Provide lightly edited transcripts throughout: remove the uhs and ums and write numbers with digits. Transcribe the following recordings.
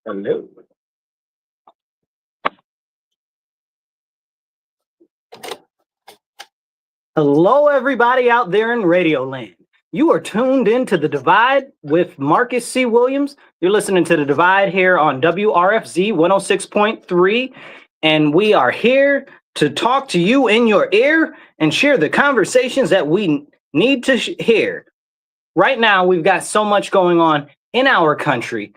Hello. Hello, everybody out there in Radio Land. You are tuned into The Divide with Marcus C. Williams. You're listening to The Divide here on WRFZ 106.3, and we are here to talk to you in your ear and share the conversations that we need to hear. Right now, we've got so much going on in our country,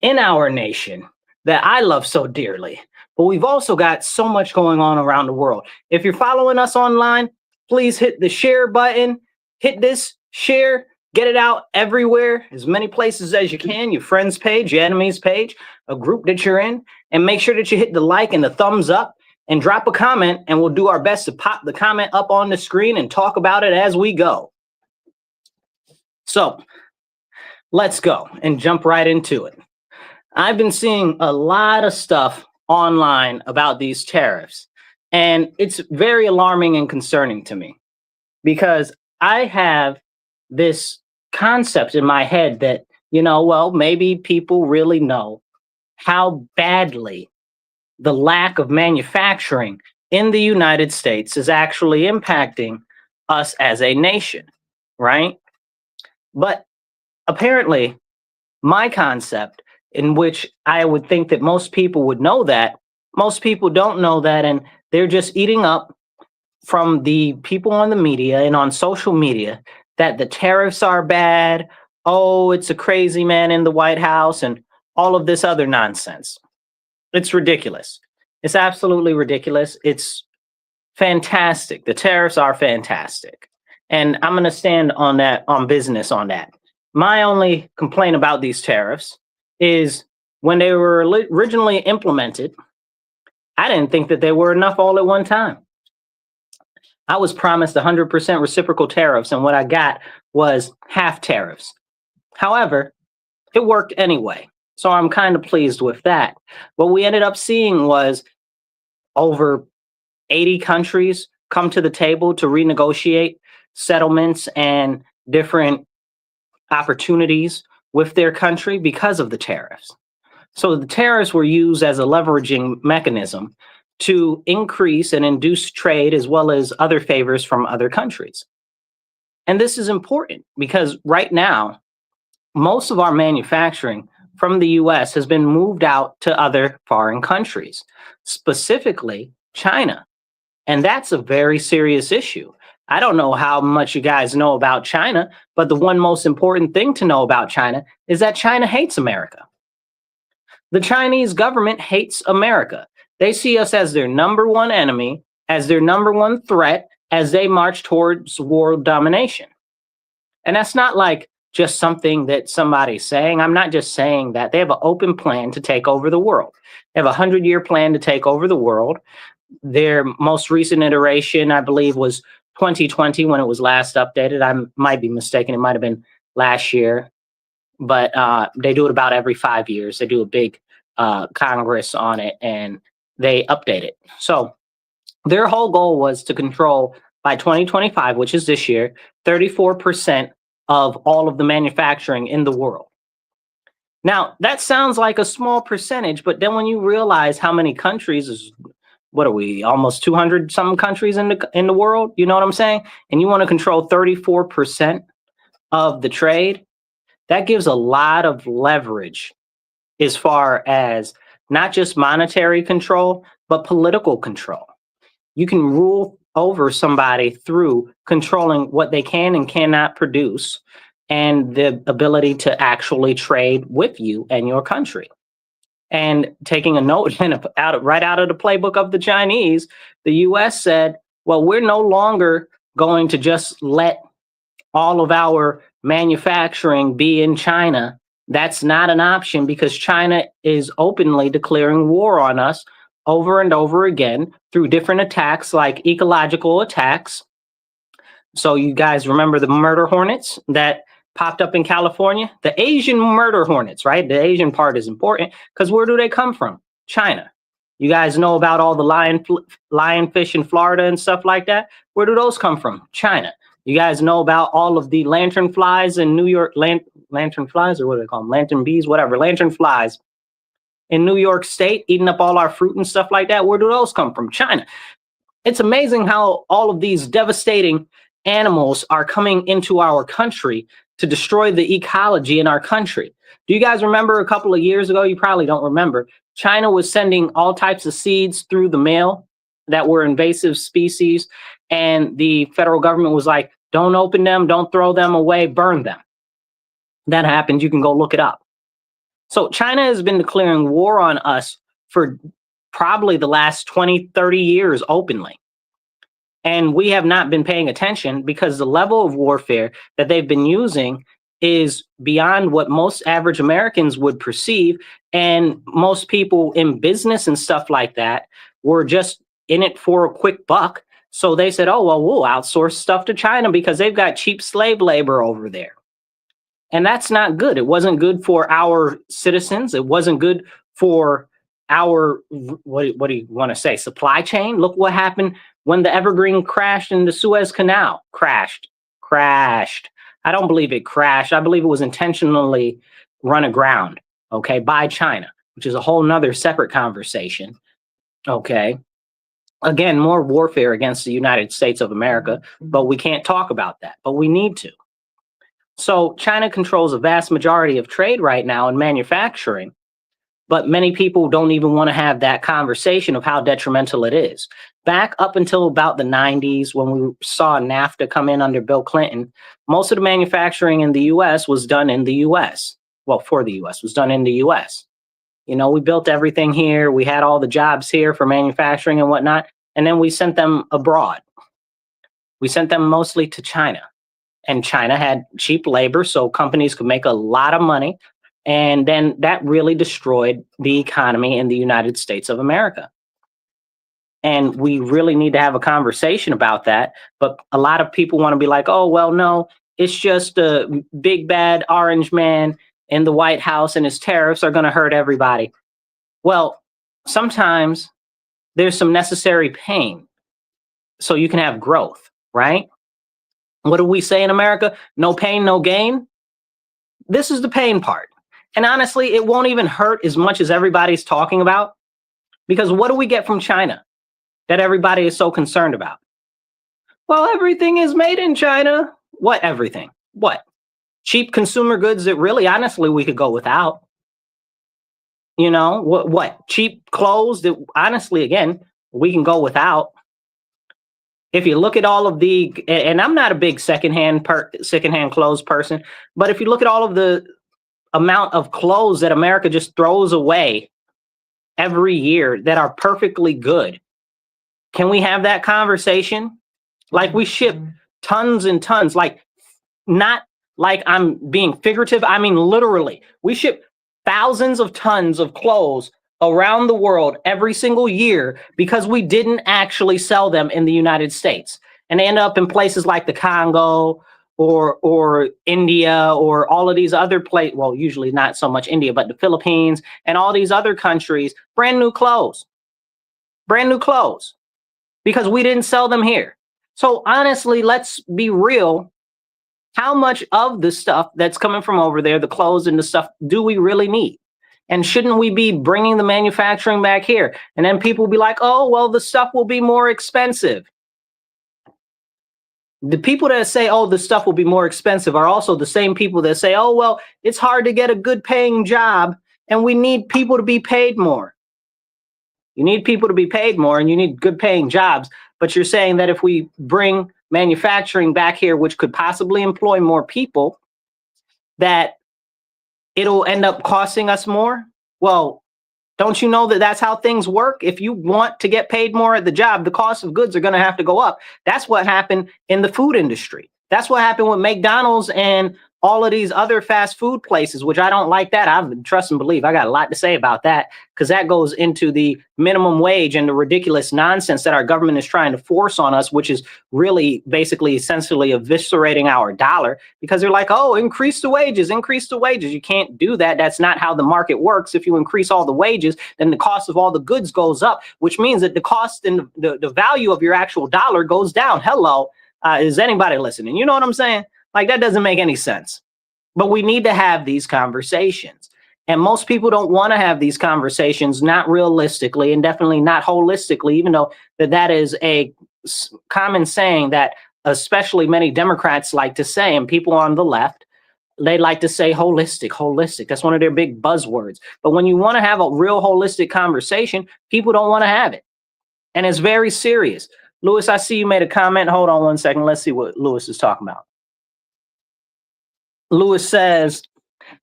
in our nation, that I love so dearly. But we've also got so much going on around the world. If you're following us online, please hit the share button, hit this, share, get it out everywhere, as many places as you can, your friends' page, your enemies' page, a group that you're in, and make sure that you hit the like and the thumbs up and drop a comment, and we'll do our best to pop the comment up on the screen and talk about it as we go. So let's go and jump right into it. I've been seeing a lot of stuff online about these tariffs. And it's very alarming and concerning to me because I have this concept in my head that, maybe people really know how badly the lack of manufacturing in the United States is actually impacting us as a nation, right? But apparently, my concept, in which I would think that most people would know that, most people don't know that, and they're just eating up from the people on the media and on social media that the tariffs are bad. Oh, it's a crazy man in the White House and all of this other nonsense. It's ridiculous. It's absolutely ridiculous. It's fantastic. The tariffs are fantastic. And I'm going to stand on that, on business on that. My only complaint about these tariffs is when they were originally implemented, I didn't think that they were enough all at one time. I was promised 100% reciprocal tariffs, and what I got was half tariffs. However, it worked anyway, so I'm kind of pleased with that. What we ended up seeing was over 80 countries come to the table to renegotiate settlements and different opportunities with their country because of the tariffs. So the tariffs were used as a leveraging mechanism to increase and induce trade as well as other favors from other countries. And this is important because right now, most of our manufacturing from the US has been moved out to other foreign countries, specifically China. And that's a very serious issue. I don't know how much you guys know about China, but the one most important thing to know about China is that China hates America. The Chinese government hates America. They see us as their number one enemy, as their number one threat, as they march towards world domination. And that's not like just something that somebody's saying. I'm not just saying that. They have an open plan to take over the world. They have a 100-year plan to take over the world. Their most recent iteration, I believe, was 2020 when it was last updated. I might be mistaken. It might have been last year. But they do it about every 5 years. They do a big Congress on it, and they update it. So their whole goal was to control, by 2025, which is this year, 34% of all of the manufacturing in the world. Now, that sounds like a small percentage, but then when you realize how many countries, what are we, almost 200 some countries in the world, you know what I'm saying? And you want to control 34% of the trade, that gives a lot of leverage as far as not just monetary control, but political control. You can rule over somebody through controlling what they can and cannot produce and the ability to actually trade with you and your country. And taking a note right out of the playbook of the Chinese, the US said, well, we're no longer going to just let all of our manufacturing be in China. That's not an option because China is openly declaring war on us over and over again through different attacks like ecological attacks. So you guys remember the murder hornets that popped up in California? The Asian murder hornets, right? The Asian part is important because where do they come from? China. You guys know about all the lionfish in Florida and stuff like that? Where do those come from? China. You guys know about all of the lantern flies in New York, lantern flies, or what do they call them? Lantern bees, whatever, lantern flies in New York State, eating up all our fruit and stuff like that. Where do those come from? China. It's amazing how all of these devastating animals are coming into our country to destroy the ecology in our country. Do you guys remember a couple of years ago? You probably don't remember. China was sending all types of seeds through the mail that were invasive species. And the federal government was like, don't open them, don't throw them away, burn them. That happened. You can go look it up. So China has been declaring war on us for probably the last 20, 30 years openly. And we have not been paying attention because the level of warfare that they've been using is beyond what most average Americans would perceive. And most people in business and stuff like that were just in it for a quick buck. So they said, oh, well, we'll outsource stuff to China because they've got cheap slave labor over there. And that's not good. It wasn't good for our citizens. It wasn't good for our, what do you want to say, supply chain? Look what happened when the Evergreen crashed in the Suez Canal. Crashed. I don't believe it crashed. I believe it was intentionally run aground, okay, by China, which is a whole nother separate conversation, okay? Again, more warfare against the United States of America, but we can't talk about that, but we need to. So China controls a vast majority of trade right now in manufacturing, but many people don't even want to have that conversation of how detrimental it is. Back up until about the 90s, when we saw NAFTA come in under Bill Clinton, most of the manufacturing in the US was done in the US. Well, for the US, was done in the US. You know, we built everything here. We had all the jobs here for manufacturing and whatnot. And then we sent them abroad. We sent them mostly to China. And China had cheap labor, so companies could make a lot of money. And then that really destroyed the economy in the United States of America. And we really need to have a conversation about that. But a lot of people want to be like, oh, well, no, it's just a big bad orange man in the White House and his tariffs are going to hurt everybody. Well, sometimes there's some necessary pain so you can have growth, right? What do we say in America? No pain, no gain. This is the pain part. And honestly, it won't even hurt as much as everybody's talking about, because what do we get from China that everybody is so concerned about? Well, everything is made in China. What everything? What? Cheap consumer goods that really, honestly, we could go without. You know, what? Cheap clothes that honestly, again, we can go without. If you look at all of the, and I'm not a big secondhand clothes person, but if you look at all of the amount of clothes that America just throws away every year that are perfectly good, can we have that conversation? Like, we ship tons and tons, like, not like I'm being figurative. I mean, literally, we ship thousands of tons of clothes around the world every single year because we didn't actually sell them in the United States. And they end up in places like the Congo or India or all of these other places. Well, usually not so much India, but the Philippines and all these other countries, brand new clothes, because we didn't sell them here. So honestly, let's be real. How much of the stuff that's coming from over there, the clothes and the stuff, do we really need? And shouldn't we be bringing the manufacturing back here? And then people will be like, oh, well, the stuff will be more expensive. The people that say, oh, the stuff will be more expensive are also the same people that say, oh, well, it's hard to get a good paying job and we need people to be paid more. You need people to be paid more and you need good paying jobs. But you're saying that if we bring manufacturing back here, which could possibly employ more people, that it'll end up costing us more? Well, don't you know that that's how things work? If you want to get paid more at the job, the cost of goods are going to have to go up. That's what happened in the food industry. That's what happened with McDonald's and all of these other fast food places, which I don't like that. I trust and believe I got a lot to say about that, because that goes into the minimum wage and the ridiculous nonsense that our government is trying to force on us, which is really basically essentially eviscerating our dollar, because they're like, oh, increase the wages. You can't do that. That's not how the market works. If you increase all the wages, then the cost of all the goods goes up, which means that the cost and the value of your actual dollar goes down. Hello, is anybody listening? You know what I'm saying? Like, that doesn't make any sense. But we need to have these conversations. And most people don't want to have these conversations, not realistically and definitely not holistically, even though that is a common saying that especially many Democrats like to say, and people on the left, they like to say holistic, holistic. That's one of their big buzzwords. But when you want to have a real holistic conversation, people don't want to have it. And it's very serious. Lewis, I see you made a comment. Hold on one second. Let's see what Lewis is talking about. Lewis says,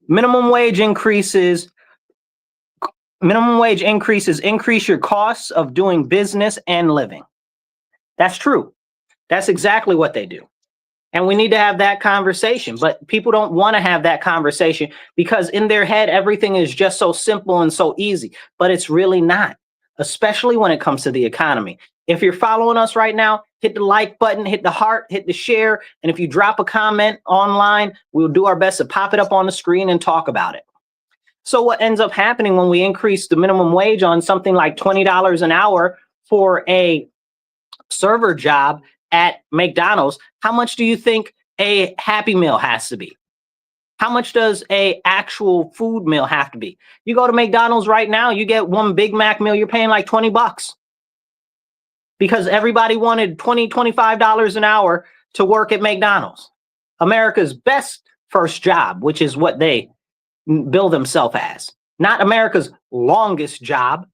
minimum wage increases increase your costs of doing business and living. That's true. That's exactly what they do. And we need to have that conversation, but people don't want to have that conversation because in their head, everything is just so simple and so easy, but it's really not, especially when it comes to the economy. If you're following us right now, hit the like button, hit the heart, hit the share. And if you drop a comment online, we'll do our best to pop it up on the screen and talk about it. So what ends up happening when we increase the minimum wage on something like $20 an hour for a server job at McDonald's, how much do you think a Happy Meal has to be? How much does a actual food meal have to be? You go to McDonald's right now, you get one Big Mac meal, you're paying like 20 bucks. Because everybody wanted $20, $25 an hour to work at McDonald's. America's best first job, which is what they bill themselves as. Not America's longest job,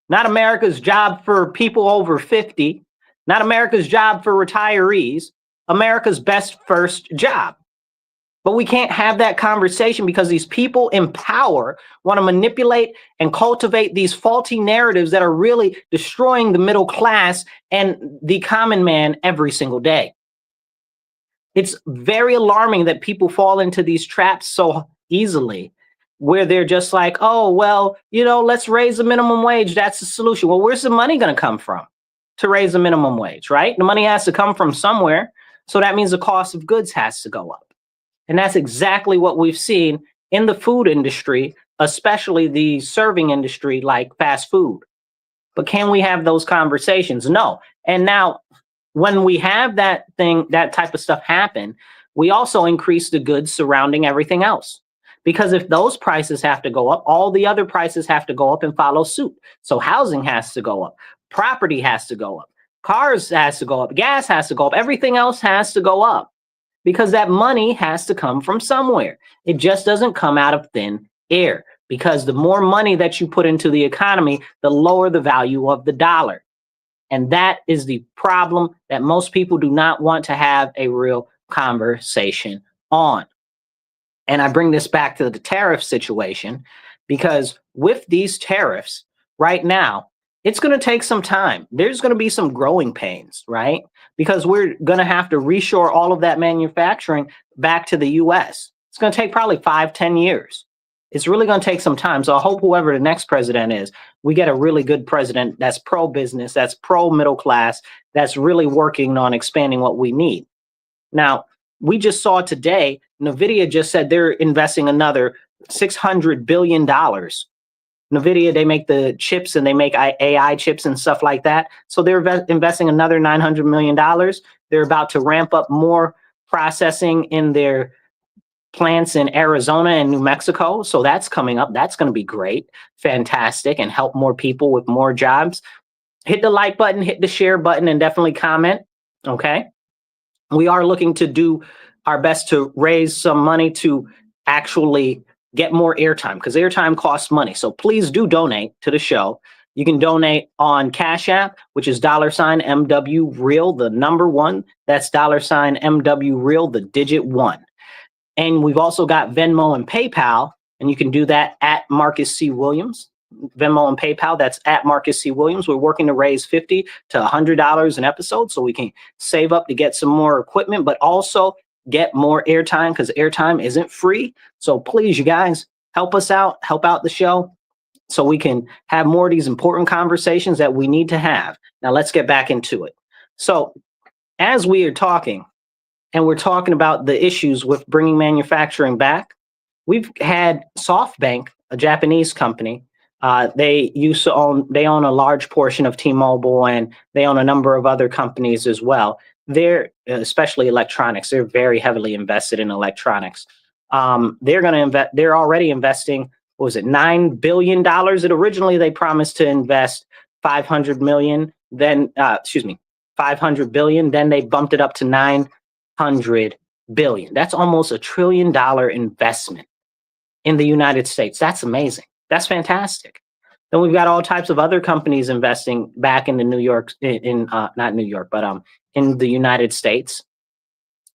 not America's job for people over 50, not America's job for retirees, America's best first job. But we can't have that conversation because these people in power want to manipulate and cultivate these faulty narratives that are really destroying the middle class and the common man every single day. It's very alarming that people fall into these traps so easily, where they're just like, oh, well, let's raise the minimum wage. That's the solution. Well, where's the money going to come from to raise the minimum wage, right? The money has to come from somewhere. So that means the cost of goods has to go up. And that's exactly what we've seen in the food industry, especially the serving industry like fast food. But can we have those conversations? No. And now when we have that type of stuff happen, we also increase the goods surrounding everything else. Because if those prices have to go up, all the other prices have to go up and follow suit. So housing has to go up, property has to go up, cars has to go up, gas has to go up, everything else has to go up. Because that money has to come from somewhere. It just doesn't come out of thin air. Because the more money that you put into the economy, the lower the value of the dollar. And that is the problem that most people do not want to have a real conversation on. And I bring this back to the tariff situation, because with these tariffs right now, it's going to take some time. There's going to be some growing pains, right? Because we're going to have to reshore all of that manufacturing back to the US. It's going to take probably 5-10 years. It's really going to take some time. So I hope whoever the next president is, we get a really good president that's pro-business, that's pro-middle class, that's really working on expanding what we need. Now, we just saw today, NVIDIA just said they're investing another $600 billion. NVIDIA, they make the chips and they make AI chips and stuff like that. So they're investing another $900 million. They're about to ramp up more processing in their plants in Arizona and New Mexico. So that's coming up. That's going to be great, fantastic, and help more people with more jobs. Hit the like button, hit the share button, and definitely comment. Okay. We are looking to do our best to raise some money to actually get more airtime, because airtime costs money. So please do donate to the show. You can donate on Cash App, which is $MW Real, the number one. That's $MW Real, the digit one. And we've also got Venmo and PayPal, and you can do that at Marcus C. Williams. Venmo and PayPal, that's at Marcus C. Williams. We're working to raise $50 to $100 an episode so we can save up to get some more equipment, but also get more airtime, because airtime isn't free. So please, you guys, help us out, help out the show so we can have more of these important conversations that we need to have. Now let's get back into it. So as we are talking, and we're talking about the issues with bringing manufacturing back, we've had SoftBank, a Japanese company. They own a large portion of T-Mobile, and they own a number of other companies as well. They're especially electronics. They're very heavily invested in electronics. They're already investing what was it, $9 billion? Originally they promised to invest 500 million, then, 500 billion. Then they bumped it up to 900 billion. That's almost $1 trillion investment in the United States. That's amazing. That's fantastic. Then we've got all types of other companies investing back into New York, not New York, but in the United States.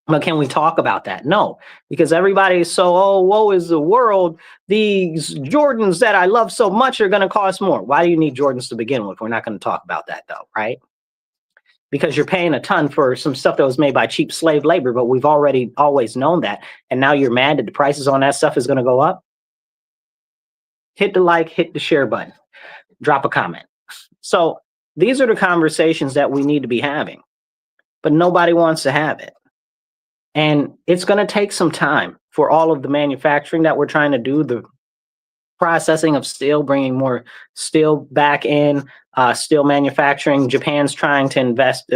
But can we talk about that? No, because everybody is so, oh, woe is the world. These Jordans that I love so much are going to cost more. Why do you need Jordans to begin with? We're not going to talk about that though, right? Because you're paying a ton for some stuff that was made by cheap slave labor, but we've always known that. And now you're mad that the prices on that stuff is going to go up. Hit the like, hit the share button, drop a comment. So these are the conversations that we need to be having, but nobody wants to have it. And it's going to take some time for all of the manufacturing that we're trying to do, the processing of steel, bringing more steel back in, steel manufacturing. Japan's trying to invest,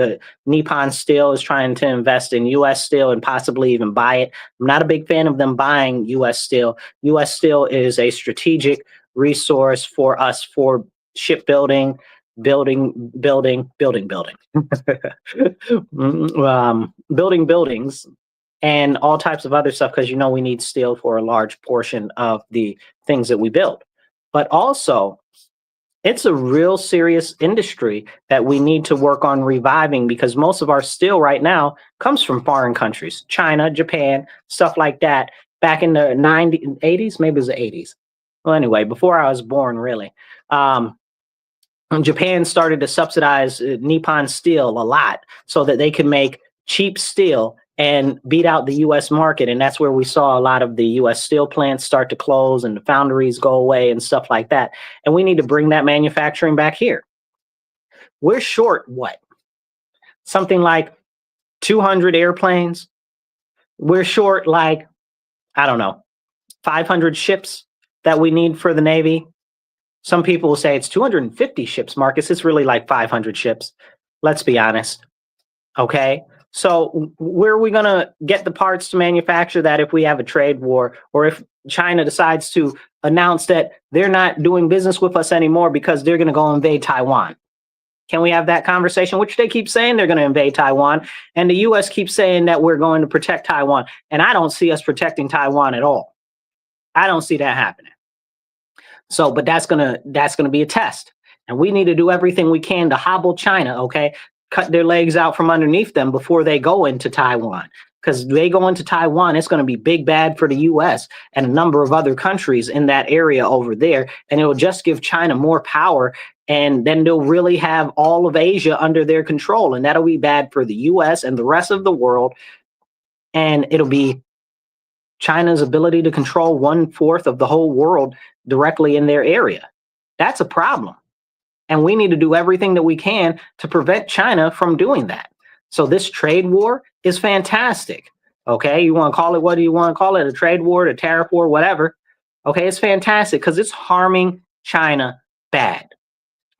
Nippon Steel is trying to invest in U.S. steel and possibly even buy it. I'm not a big fan of them buying U.S. steel. U.S. steel is a strategic resource for us for shipbuilding, building buildings and all types of other stuff, because we need steel for a large portion of the things that we build. But also, it's a real serious industry that we need to work on reviving, because most of our steel right now comes from foreign countries, China, Japan, stuff like that. Back in the 90s, 80s, maybe it was the 80s. Well, anyway, before I was born, really. Japan started to subsidize Nippon Steel a lot so that they could make cheap steel and beat out the U.S. market. And that's where we saw a lot of the U.S. steel plants start to close and the foundries go away and stuff like that. And we need to bring that manufacturing back here. We're short what? Something like 200 airplanes. We're short like, I don't know, 500 ships that we need for the Navy. Some people will say it's 250 ships, Marcus. It's really like 500 ships. Let's be honest. Okay. So where are we going to get the parts to manufacture that if we have a trade war, or if China decides to announce that they're not doing business with us anymore because they're going to go invade Taiwan? Can we have that conversation? Which they keep saying they're going to invade Taiwan, and the U.S. keeps saying that we're going to protect Taiwan. And I don't see us protecting Taiwan at all. I don't see that happening. So, but that's gonna be a test, and we need to do everything we can to hobble China. Okay. Cut their legs out from underneath them before they go into Taiwan. Because they go into Taiwan, it's going to be big bad for the U.S. and a number of other countries in that area over there. And it will just give China more power. And then they'll really have all of Asia under their control. And that'll be bad for the U.S. and the rest of the world. And it'll be China's ability to control 1/4 of the whole world directly in their area. That's a problem. And we need to do everything that we can to prevent China from doing that. So this trade war is fantastic. Okay, you want to call it, what do you want to call it? A trade war, a tariff war, whatever. Okay, it's fantastic because it's harming China bad.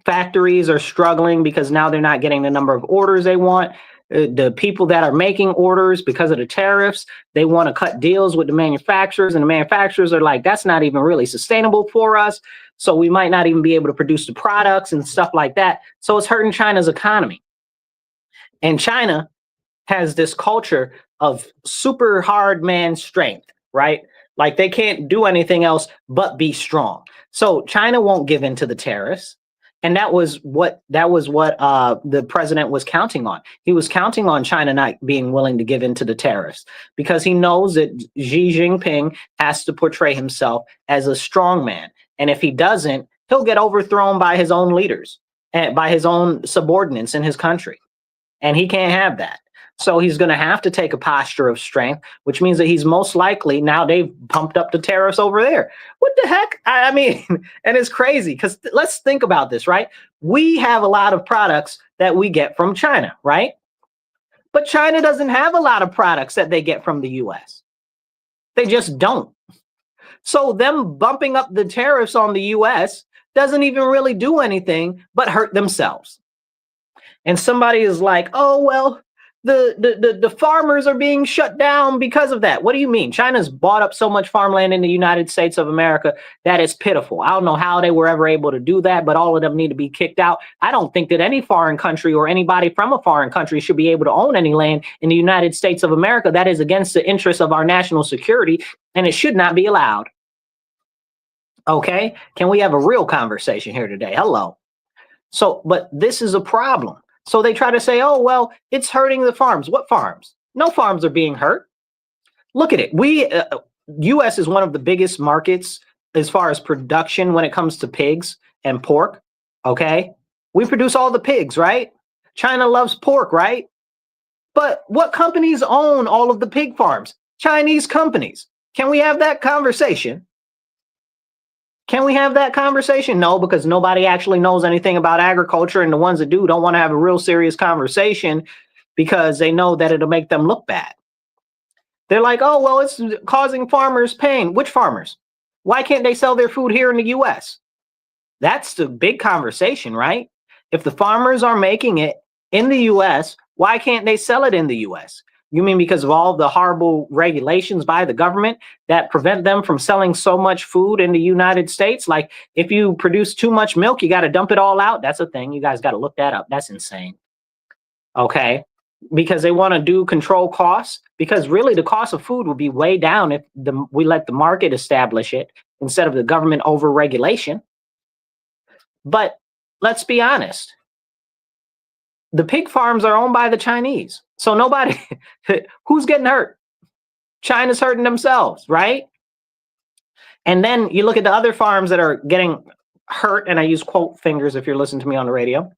Factories are struggling because now they're not getting the number of orders they want. The people that are making orders, because of the tariffs, they want to cut deals with the manufacturers, and the manufacturers are like, that's not even really sustainable for us. So we might not even be able to produce the products and stuff like that. So it's hurting China's economy. And China has this culture of super hard man strength, right? Like they can't do anything else but be strong. So China won't give in to the tariffs. And that was what the president was counting on. He was counting on China not being willing to give in to the tariffs, because he knows that Xi Jinping has to portray himself as a strong man. And if he doesn't, he'll get overthrown by his own leaders and by his own subordinates in his country. And he can't have that. So he's going to have to take a posture of strength, which means that he's most likely, now they've pumped up the tariffs over there. What the heck? I mean, and it's crazy because let's think about this, right? We have a lot of products that we get from China, right? But China doesn't have a lot of products that they get from the US. They just don't. So them bumping up the tariffs on the US doesn't even really do anything but hurt themselves. And somebody is like, oh, well, the farmers are being shut down because of that. What do you mean? China's bought up so much farmland in the United States of America that is pitiful. I don't know how they were ever able to do that, but all of them need to be kicked out. I don't think that any foreign country or anybody from a foreign country should be able to own any land in the United States of America. That is against the interests of our national security, and it should not be allowed. Okay? Can we have a real conversation here today? Hello. So, but this is a problem. So they try to say, oh, well, it's hurting the farms. What farms? No farms are being hurt. Look at it. U.S. is one of the biggest markets as far as production when it comes to pigs and pork. Okay. We produce all the pigs, right? China loves pork, right? But what companies own all of the pig farms? Chinese companies. Can we have that conversation? Can we have that conversation? No, because nobody actually knows anything about agriculture, and the ones that do don't want to have a real serious conversation because they know that it'll make them look bad. They're like, oh, well, it's causing farmers pain. Which farmers? Why can't they sell their food here in the U.S.? That's the big conversation, right? If the farmers are making it in the U.S., why can't they sell it in the U.S.? You mean because of all the horrible regulations by the government that prevent them from selling so much food in the United States? Like if you produce too much milk, you got to dump it all out. That's a thing. You guys got to look that up. That's insane. Okay. Because they want to do control costs, because really the cost of food would be way down if we let the market establish it instead of the government over regulation. But let's be honest. The pig farms are owned by the Chinese. So nobody, who's getting hurt? China's hurting themselves, right? And then you look at the other farms that are getting hurt, and I use quote fingers if you're listening to me on the radio,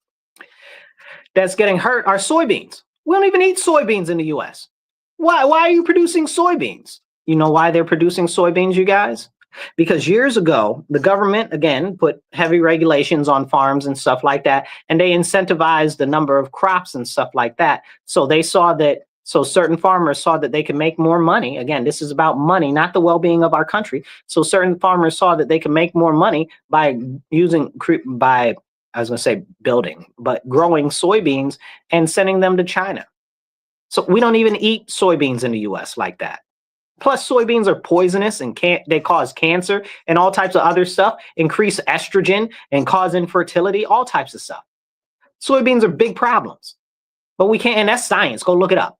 that's getting hurt are soybeans. We don't even eat soybeans in the US. Why are you producing soybeans? You know why they're producing soybeans, you guys? Because years ago, the government, again, put heavy regulations on farms and stuff like that, and they incentivized the number of crops and stuff like that. So they saw that, so certain farmers saw that they could make more money. Again, this is about money, not the well-being of our country. So certain farmers saw that they could make more money by growing soybeans and sending them to China. So we don't even eat soybeans in the US like that. Plus, soybeans are poisonous and they cause cancer and all types of other stuff, increase estrogen and cause infertility, all types of stuff. Soybeans are big problems, but we can't, and that's science. Go look it up.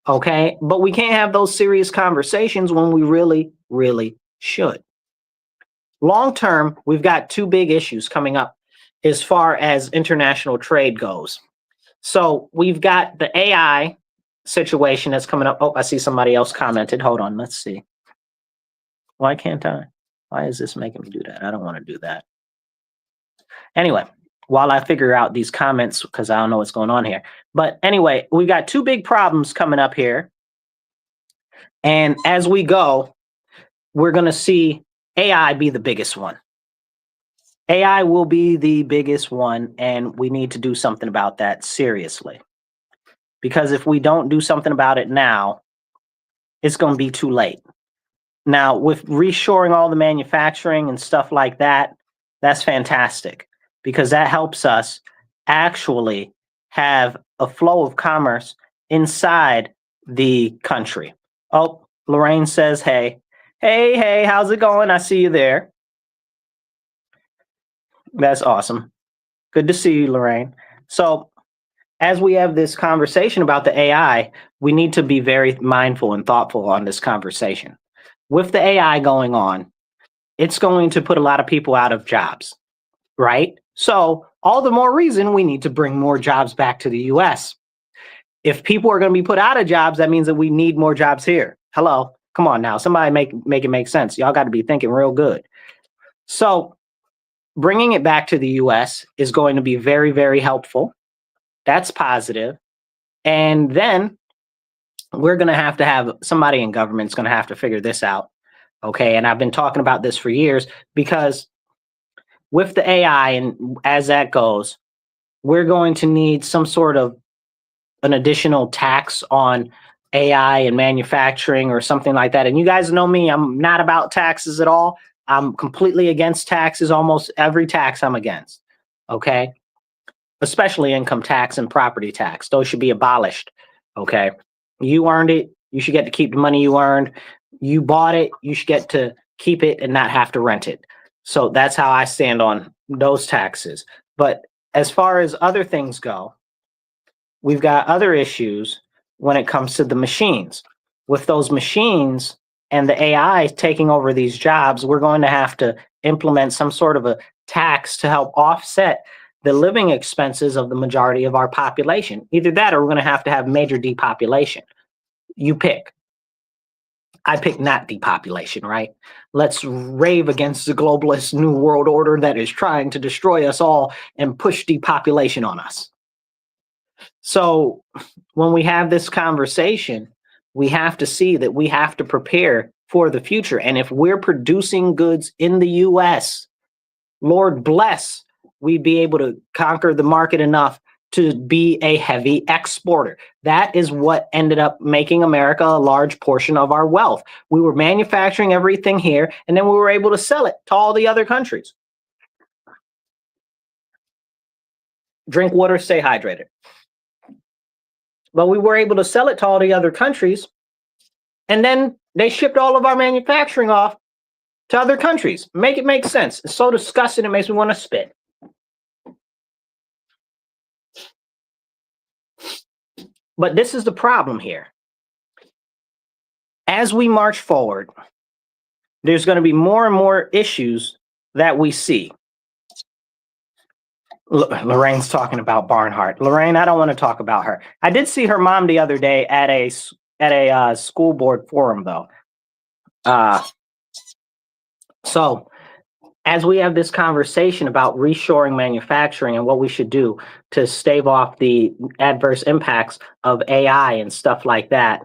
Okay. But we can't have those serious conversations when we really, really should. Long term, we've got two big issues coming up as far as international trade goes. So we've got the AI situation that's coming up. Oh, I see somebody else commented. Hold on, let's see. Why can't I? Why is this making me do that? I don't want to do that. Anyway, while I figure out these comments, because I don't know what's going on here. But anyway, we've got two big problems coming up here. And as we go, we're going to see AI be the biggest one. AI will be the biggest one, and we need to do something about that seriously. Because if we don't do something about it now, it's going to be too late. Now, with reshoring all the manufacturing and stuff like that, that's fantastic, because that helps us actually have a flow of commerce inside the country. Oh, Lorraine says, hey. Hey, how's it going? I see you there. That's awesome. Good to see you, Lorraine. So, as we have this conversation about the AI, we need to be very mindful and thoughtful on this conversation. With the AI going on, it's going to put a lot of people out of jobs, right? So all the more reason we need to bring more jobs back to the US. If people are going to be put out of jobs, that means that we need more jobs here. Hello, come on now. Somebody make it make sense. Y'all got to be thinking real good. So bringing it back to the US is going to be very, very helpful. That's positive. And then we're going to have somebody in government's going to have to figure this out. Okay. And I've been talking about this for years, because with the AI and as that goes, we're going to need some sort of an additional tax on AI and manufacturing or something like that. And you guys know me, I'm not about taxes at all. I'm completely against taxes. Almost every tax I'm against. Okay. Especially income tax and property tax. Those should be abolished. Okay. You earned it. You should get to keep the money you earned. You bought it. You should get to keep it and not have to rent it. So that's how I stand on those taxes. But as far as other things go, we've got other issues when it comes to the machines. With those machines and the AI taking over these jobs, we're going to have to implement some sort of a tax to help offset the living expenses of the majority of our population. Either that or we're going to have major depopulation. You pick. I pick not depopulation, right? Let's rave against the globalist new world order that is trying to destroy us all and push depopulation on us. So when we have this conversation, we have to see that we have to prepare for the future. And if we're producing goods in the US, Lord bless, we'd be able to conquer the market enough to be a heavy exporter. That is what ended up making America a large portion of our wealth. We were manufacturing everything here, and then we were able to sell it to all the other countries. Drink water, stay hydrated. But we were able to sell it to all the other countries, and then they shipped all of our manufacturing off to other countries. Make it make sense. It's so disgusting, it makes me want to spit. But this is the problem here. As we march forward, there's going to be more and more issues that we see. Lorraine's talking about Barnhart. Lorraine, I don't want to talk about her. I did see her mom the other day at a school board forum, though. So as we have this conversation about reshoring manufacturing and what we should do to stave off the adverse impacts of AI and stuff like that,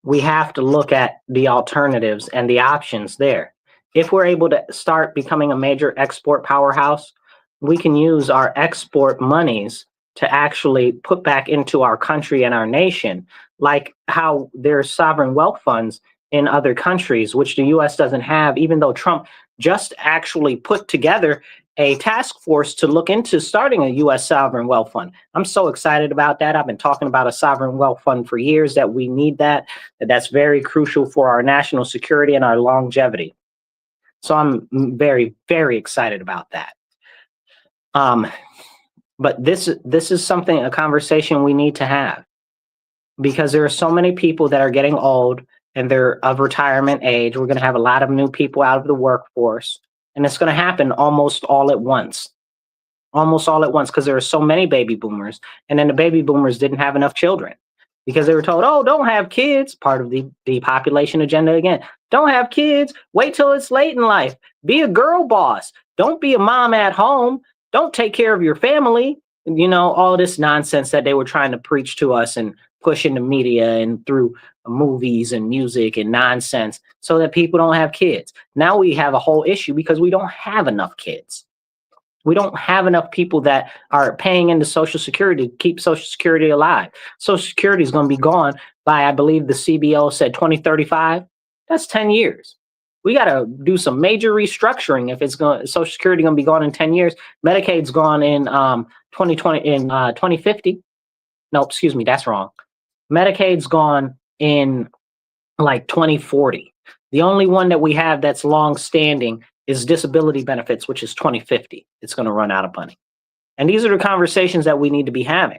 we have to look at the alternatives and the options there. If we're able to start becoming a major export powerhouse, we can use our export monies to actually put back into our country and our nation, like how there's sovereign wealth funds in other countries, which the US doesn't have, even though Trump just actually put together a task force to look into starting a US sovereign wealth fund. I'm so excited about that. I've been talking about a sovereign wealth fund for years, that we need that. That's very crucial for our national security and our longevity. So I'm very, very excited about that. But this is something, a conversation we need to have, because there are so many people that are getting old and they're of retirement age. We're going to have a lot of new people out of the workforce, and it's going to happen almost all at once. Almost all at once, because there are so many baby boomers, and then the baby boomers didn't have enough children because they were told, oh, don't have kids. Part of the depopulation agenda again. Don't have kids. Wait till it's late in life. Be a girl boss. Don't be a mom at home. Don't take care of your family. You know, all this nonsense that they were trying to preach to us and push in the media and through movies and music and nonsense, so that people don't have kids. Now we have a whole issue because we don't have enough kids. We don't have enough people that are paying into Social Security to keep Social Security alive. Social Security is going to be gone by, I believe the CBO said 2035. That's 10 years. We got to do some major restructuring if it's going. Social Security going to be gone in 10 years. Medicaid's gone in 2050. No, excuse me, that's wrong. Medicaid's gone in like 2040. The only one that we have that's long standing is disability benefits, which is 2050. It's going to run out of money. And these are the conversations that we need to be having.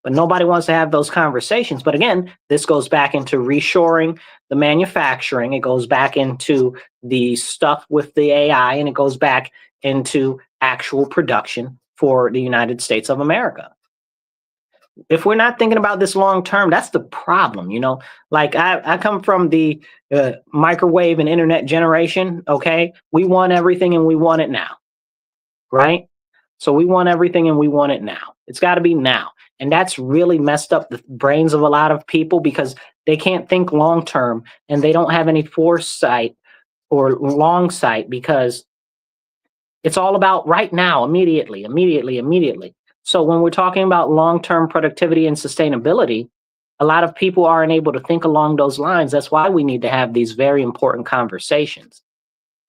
But nobody wants to have those conversations. But again, this goes back into reshoring the manufacturing. It goes back into the stuff with the AI, and it goes back into actual production for the United States of America. If we're not thinking about this long term, that's the problem, you know. Like I come from the microwave and internet generation, okay? We want everything and we want it now, right? So we want everything and we want it now. It's got to be now. And that's really messed up the brains of a lot of people, because they can't think long term and they don't have any foresight or long sight, because it's all about right now, immediately. So when we're talking about long-term productivity and sustainability, a lot of people aren't able to think along those lines. That's why we need to have these very important conversations.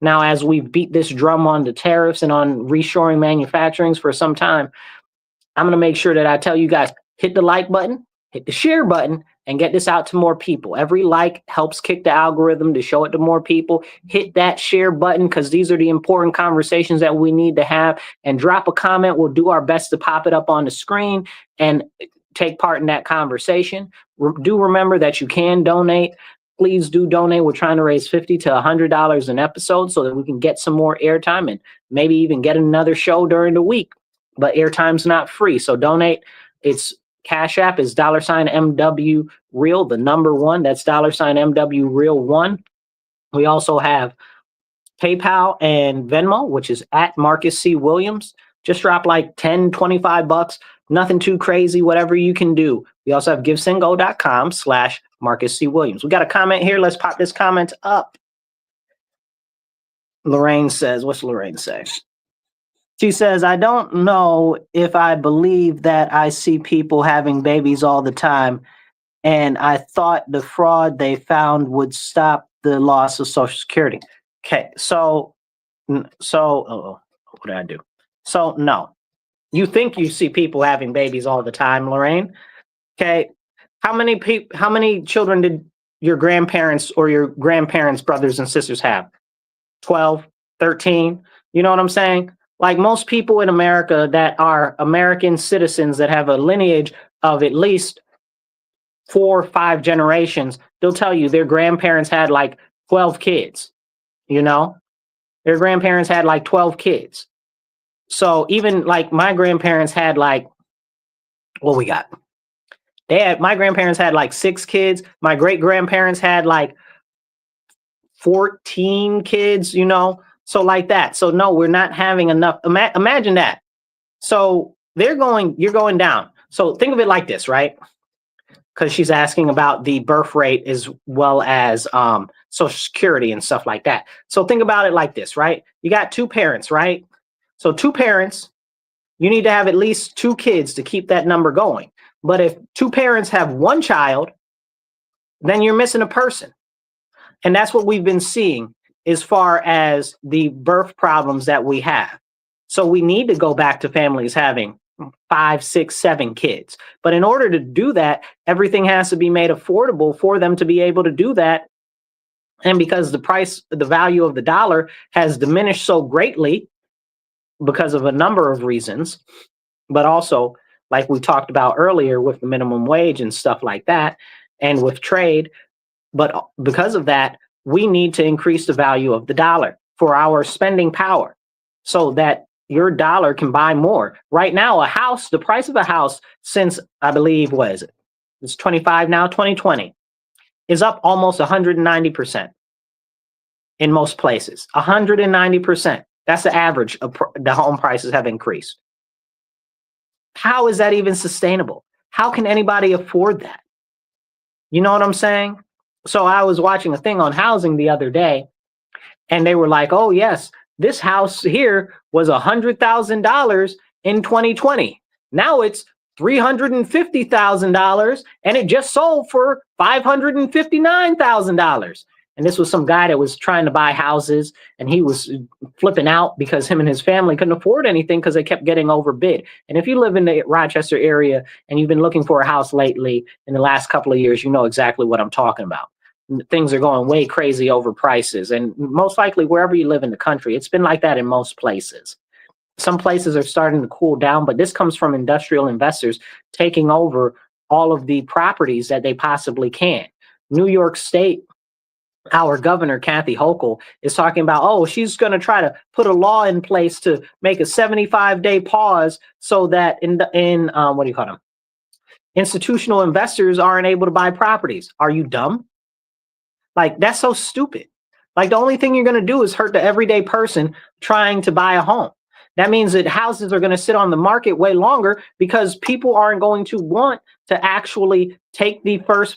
Now, as we beat this drum on the tariffs and on reshoring manufacturings for some time, I'm going to make sure that I tell you guys, hit the like button, hit the share button and get this out to more people. Every like helps kick the algorithm to show it to more people. Hit that share button because these are the important conversations that we need to have. And drop a comment. We'll do our best to pop it up on the screen and take part in that conversation. Do remember that you can donate. Please do donate. We're trying to raise $50 to $100 an episode so that we can get some more airtime and maybe even get another show during the week. But airtime's not free, so donate. It's Cash App is $MW Real, the number one. That's $MW Real 1. We also have PayPal and Venmo, which is at Marcus C. Williams. Just drop like 10, 25 bucks. Nothing too crazy, whatever you can do. We also have givesendgo.com/Marcus C. Williams. We got a comment here. Let's pop this comment up. Lorraine says, what's Lorraine say? She says, I don't know if I believe that I see people having babies all the time, and I thought the fraud they found would stop the loss of Social Security. Okay, so what did I do? So no, you think you see people having babies all the time, Lorraine. Okay, how many children did your grandparents or your grandparents' brothers and sisters have? 12, 13, you know what I'm saying? Like most people in America that are American citizens that have a lineage of at least 4 or 5 generations, they'll tell you their grandparents had like 12 kids, you know? Their grandparents had like 12 kids. So even like my grandparents had like, what we got? My grandparents had like 6 kids. My great grandparents had like 14 kids, you know? So like that. So no, we're not having enough. Imagine that. So you're going down. So think of it like this, right? Because she's asking about the birth rate as well as Social Security and stuff like that. So think about it like this, right? You got 2 parents, right? So 2 parents, you need to have at least 2 kids to keep that number going. But if 2 parents have 1 child, then you're missing a person. And that's what we've been seeing as far as the birth problems that we have. So we need to go back to families having 5, 6, 7 kids. But in order to do that, everything has to be made affordable for them to be able to do that. And because the value of the dollar has diminished so greatly because of a number of reasons, but also like we talked about earlier with the minimum wage and stuff like that, and with trade. But because of that, we need to increase the value of the dollar for our spending power so that your dollar can buy more. Right now, a house, the price of a house since, I believe, what is it? It's 25 now, 2020, is up almost 190% in most places. 190%. That's the average of the home prices have increased. How is that even sustainable? How can anybody afford that? You know what I'm saying? So I was watching a thing on housing the other day, and they were like, oh, yes, this house here was $100,000 in 2020. Now it's $350,000, and it just sold for $559,000. And this was some guy that was trying to buy houses, and he was flipping out because him and his family couldn't afford anything because they kept getting overbid. And if you live in the Rochester area and you've been looking for a house lately in the last couple of years, you know exactly what I'm talking about. Things are going way crazy over prices. And most likely wherever you live in the country, it's been like that in most places. Some places are starting to cool down, but this comes from industrial investors taking over all of the properties that they possibly can. New York State, our governor, Kathy Hochul, is talking about, oh, she's going to try to put a law in place to make a 75-day pause so that what do you call them? Institutional investors aren't able to buy properties. Are you dumb? Like, that's so stupid. Like, the only thing you're going to do is hurt the everyday person trying to buy a home. That means that houses are going to sit on the market way longer because people aren't going to want to actually take the first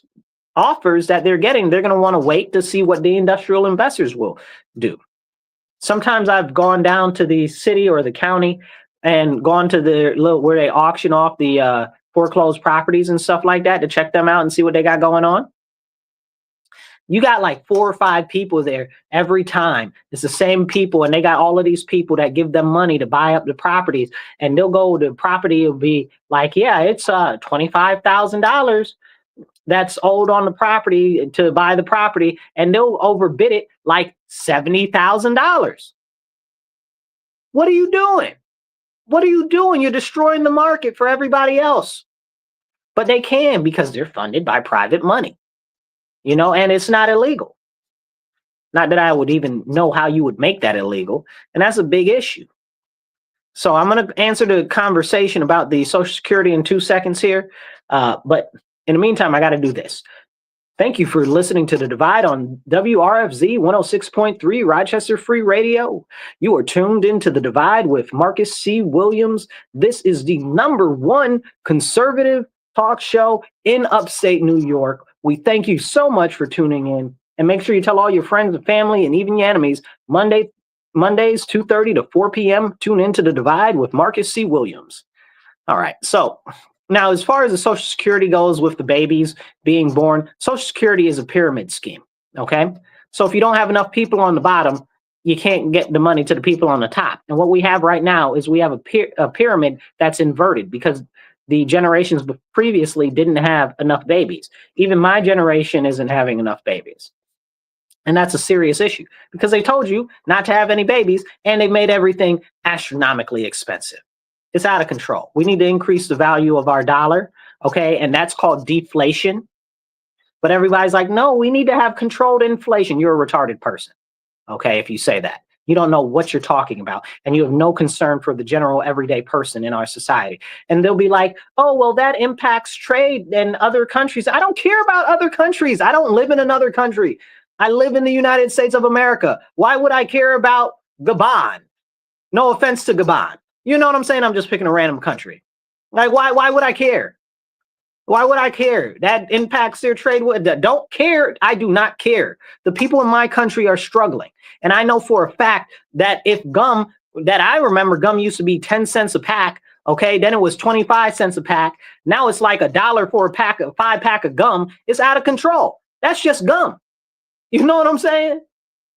offers that they're getting. They're going to want to wait to see what the industrial investors will do. Sometimes I've gone down to the city or the county and gone to where they auction off the foreclosed properties and stuff like that to check them out and see what they got going on. You got like 4 or 5 people there every time. It's the same people, and they got all of these people that give them money to buy up the properties, and they'll go to the property will be like, yeah, it's $25,000 that's owed on the property to buy the property, and they'll overbid it like $70,000. What are you doing? What are you doing? You're destroying the market for everybody else. But they can because they're funded by private money, and it's not illegal. Not that I would even know how you would make that illegal. And that's a big issue. So I'm going to answer the conversation about the Social Security in 2 seconds here. But in the meantime, I got to do this. Thank you for listening to The Divide on WRFZ 106.3 Rochester Free Radio. You are tuned into The Divide with Marcus C. Williams. This is the #1 conservative talk show in upstate New York. We thank you so much for tuning in. And make sure you tell all your friends and family and even your enemies, Mondays, 2:30 to 4 p.m., tune into The Divide with Marcus C. Williams. All right, so now, as far as the Social Security goes with the babies being born, Social Security is a pyramid scheme, okay? So if you don't have enough people on the bottom, you can't get the money to the people on the top. And what we have right now is we have a pyramid that's inverted because the generations previously didn't have enough babies. Even my generation isn't having enough babies. And that's a serious issue because they told you not to have any babies, and they made everything astronomically expensive. It's out of control. We need to increase the value of our dollar, okay? And that's called deflation. But everybody's like, no, we need to have controlled inflation. You're a retarded person, okay, if you say that. You don't know what you're talking about, and you have no concern for the general everyday person in our society. And they'll be like, oh, well, that impacts trade in other countries. I don't care about other countries. I don't live in another country. I live in the United States of America. Why would I care about Gabon? No offense to Gabon. You know what I'm saying? I'm just picking a random country. Like, why would I care? Why would I care? That impacts their trade. Don't care. I do not care. The people in my country are struggling. And I know for a fact that if gum, that I remember gum used to be 10 cents a pack. Okay. Then it was 25 cents a pack. Now it's like $1 for a 5-pack of gum. It's out of control. That's just gum. You know what I'm saying?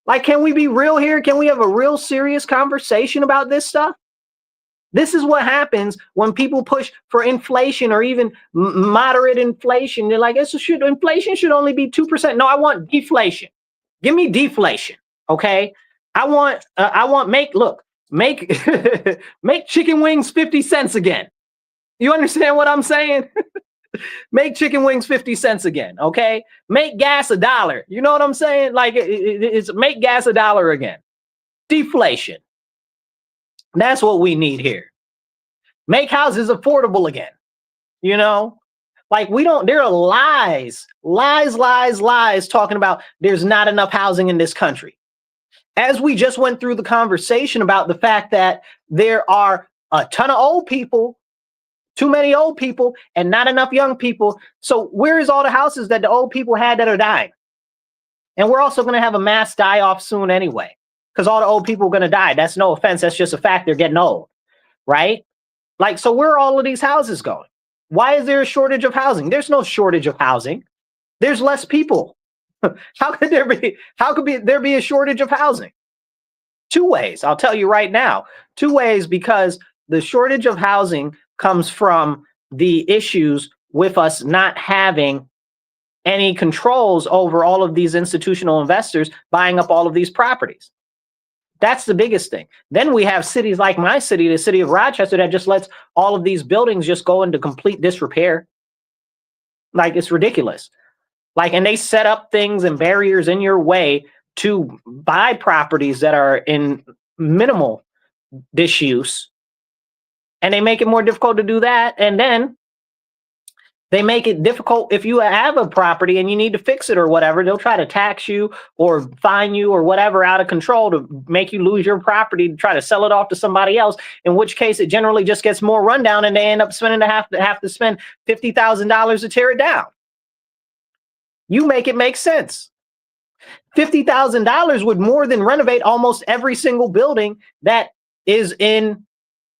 Like, can we be real here? Can we have a real serious conversation about this stuff? This is what happens when people push for inflation or even moderate inflation. They're like, inflation should only be 2%. No, I want deflation. Give me deflation. Okay. I want make make chicken wings 50 cents again. You understand what I'm saying? Make chicken wings 50 cents again. Okay. Make gas $1. You know what I'm saying? Like it's make gas $1 again. Deflation. That's what we need here. Make houses affordable again. Like there are lies talking about there's not enough housing in this country. As we just went through the conversation about the fact that there are a ton of old people, too many old people, and not enough young people. So where is all the houses that the old people had that are dying? And we're also going to have a mass die off soon anyway. Because all the old people are going to die. That's no offense. That's just a fact. They're getting old, right? Like, so where are all of these houses going? Why is there a shortage of housing? There's no shortage of housing. There's less people. How could there be a shortage of housing? 2 ways. I'll tell you right now. 2 ways, because the shortage of housing comes from the issues with us not having any controls over all of these institutional investors buying up all of these properties. That's the biggest thing. Then we have cities like my city, the city of Rochester, that just lets all of these buildings just go into complete disrepair. Like, it's ridiculous. Like, and they set up things and barriers in your way to buy properties that are in minimal disuse. And they make it more difficult to do that. And then they make it difficult if you have a property and you need to fix it or whatever. They'll try to tax you or fine you or whatever out of control to make you lose your property, to try to sell it off to somebody else, in which case it generally just gets more rundown and they end up have to spend $50,000 to tear it down. You make it make sense. $50,000 would more than renovate almost every single building that is in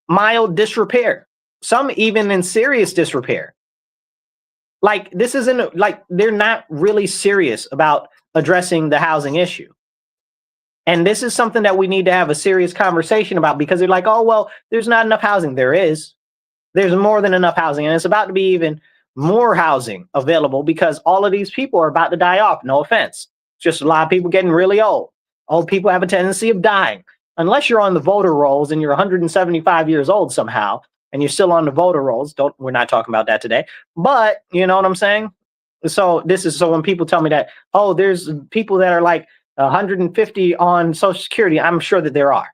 mild disrepair, some even in serious disrepair. Like, this isn't like, they're not really serious about addressing the housing issue. And this is something that we need to have a serious conversation about, because they're like, oh, well, there's not enough housing. There is. There's more than enough housing. And it's about to be even more housing available, because all of these people are about to die off. No offense. Just a lot of people getting really old. Old people have a tendency of dying. Unless you're on the voter rolls and you're 175 years old somehow, and you're still on the voter rolls. We're not talking about that today. But you know what I'm saying? So when people tell me that, oh, there's people that are like 150 on Social Security, I'm sure that there are,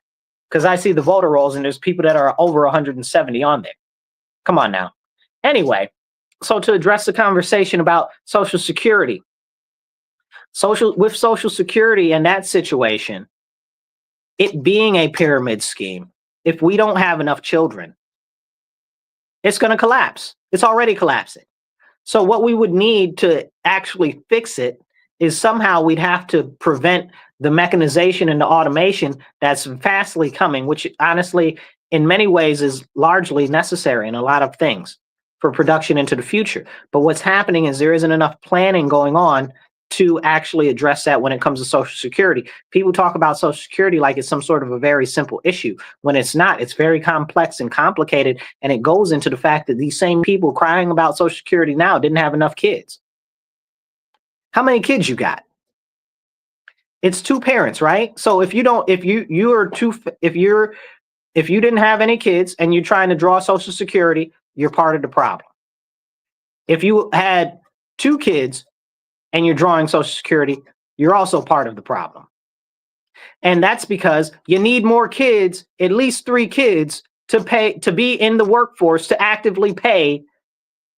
because I see the voter rolls and there's people that are over 170 on there. Come on now. Anyway, so to address the conversation about Social Security, with Social Security and that situation, it being a pyramid scheme, if we don't have enough children, it's going to collapse. It's already collapsing. So what we would need to actually fix it is somehow we'd have to prevent the mechanization and the automation that's fastly coming, which honestly, in many ways, is largely necessary in a lot of things for production into the future. But what's happening is there isn't enough planning going on to actually address that when it comes to Social Security. People talk about Social Security like it's some sort of a very simple issue, when it's not. It's very complex and complicated, and it goes into the fact that these same people crying about Social Security now didn't have enough kids. How many kids you got? It's two parents, right? So if you didn't have any kids and you're trying to draw Social Security, you're part of the problem. If you had two kids and you're drawing Social Security, you're also part of the problem. And that's because you need more kids, at least 3 kids, to be in the workforce, to actively pay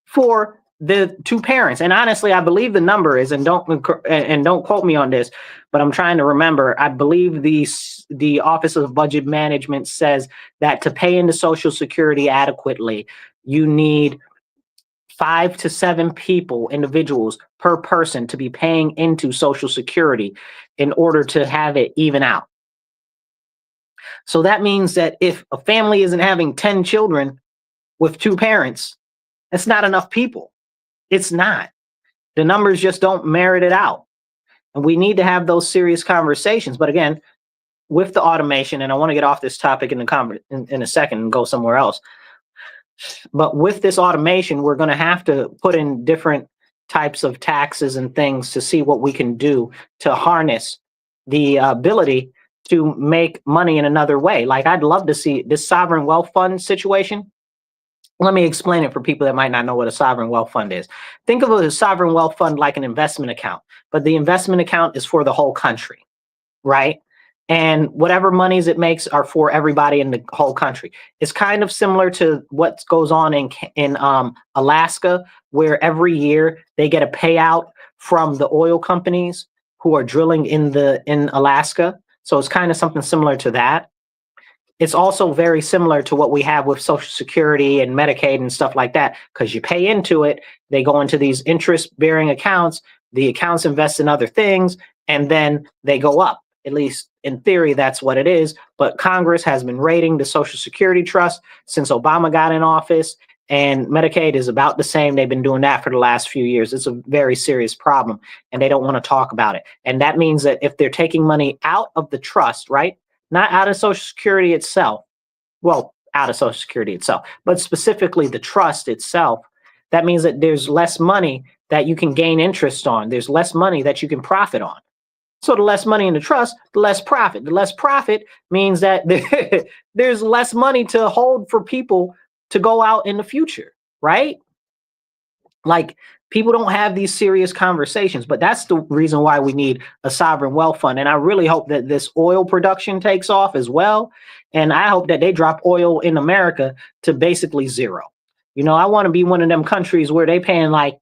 for the two parents. And honestly, I believe the number is, and don't quote me on this, but I'm trying to remember. I believe the Office of Budget Management says that to pay into Social Security adequately, you need 5 to 7 individuals per person to be paying into Social Security in order to have it even out. So that means that if a family isn't having 10 children with 2 parents, that's not enough people. It's not. The numbers just don't merit it out. And we need to have those serious conversations. But again, with the automation, and I want to get off this topic in a second and go somewhere else. But with this automation, we're going to have to put in different types of taxes and things to see what we can do to harness the ability to make money in another way. Like, I'd love to see this sovereign wealth fund situation. Let me explain it for people that might not know what a sovereign wealth fund is. Think of a sovereign wealth fund like an investment account, but the investment account is for the whole country, right? And whatever monies it makes are for everybody in the whole country. It's kind of similar to what goes on in Alaska, where every year they get a payout from the oil companies who are drilling in Alaska. So it's kind of something similar to that. It's also very similar to what we have with Social Security and Medicaid and stuff like that, because you pay into it, they go into these interest-bearing accounts, the accounts invest in other things, and then they go up. At least in theory, that's what it is. But Congress has been raiding the Social Security Trust since Obama got in office, and Medicaid is about the same. They've been doing that for the last few years. It's a very serious problem, and they don't want to talk about it. And that means that if they're taking money out of the trust, right, not out of Social Security itself, well, out of Social Security itself, but specifically the trust itself, that means that there's less money that you can gain interest on. There's less money that you can profit on. So the less money in the trust, the less profit. The less profit means that there's less money to hold for people to go out in the future, right? Like, people don't have these serious conversations, but that's the reason why we need a sovereign wealth fund. And I really hope that this oil production takes off as well. And I hope that they drop oil in America to basically zero. You know, I want to be one of them countries where they paying like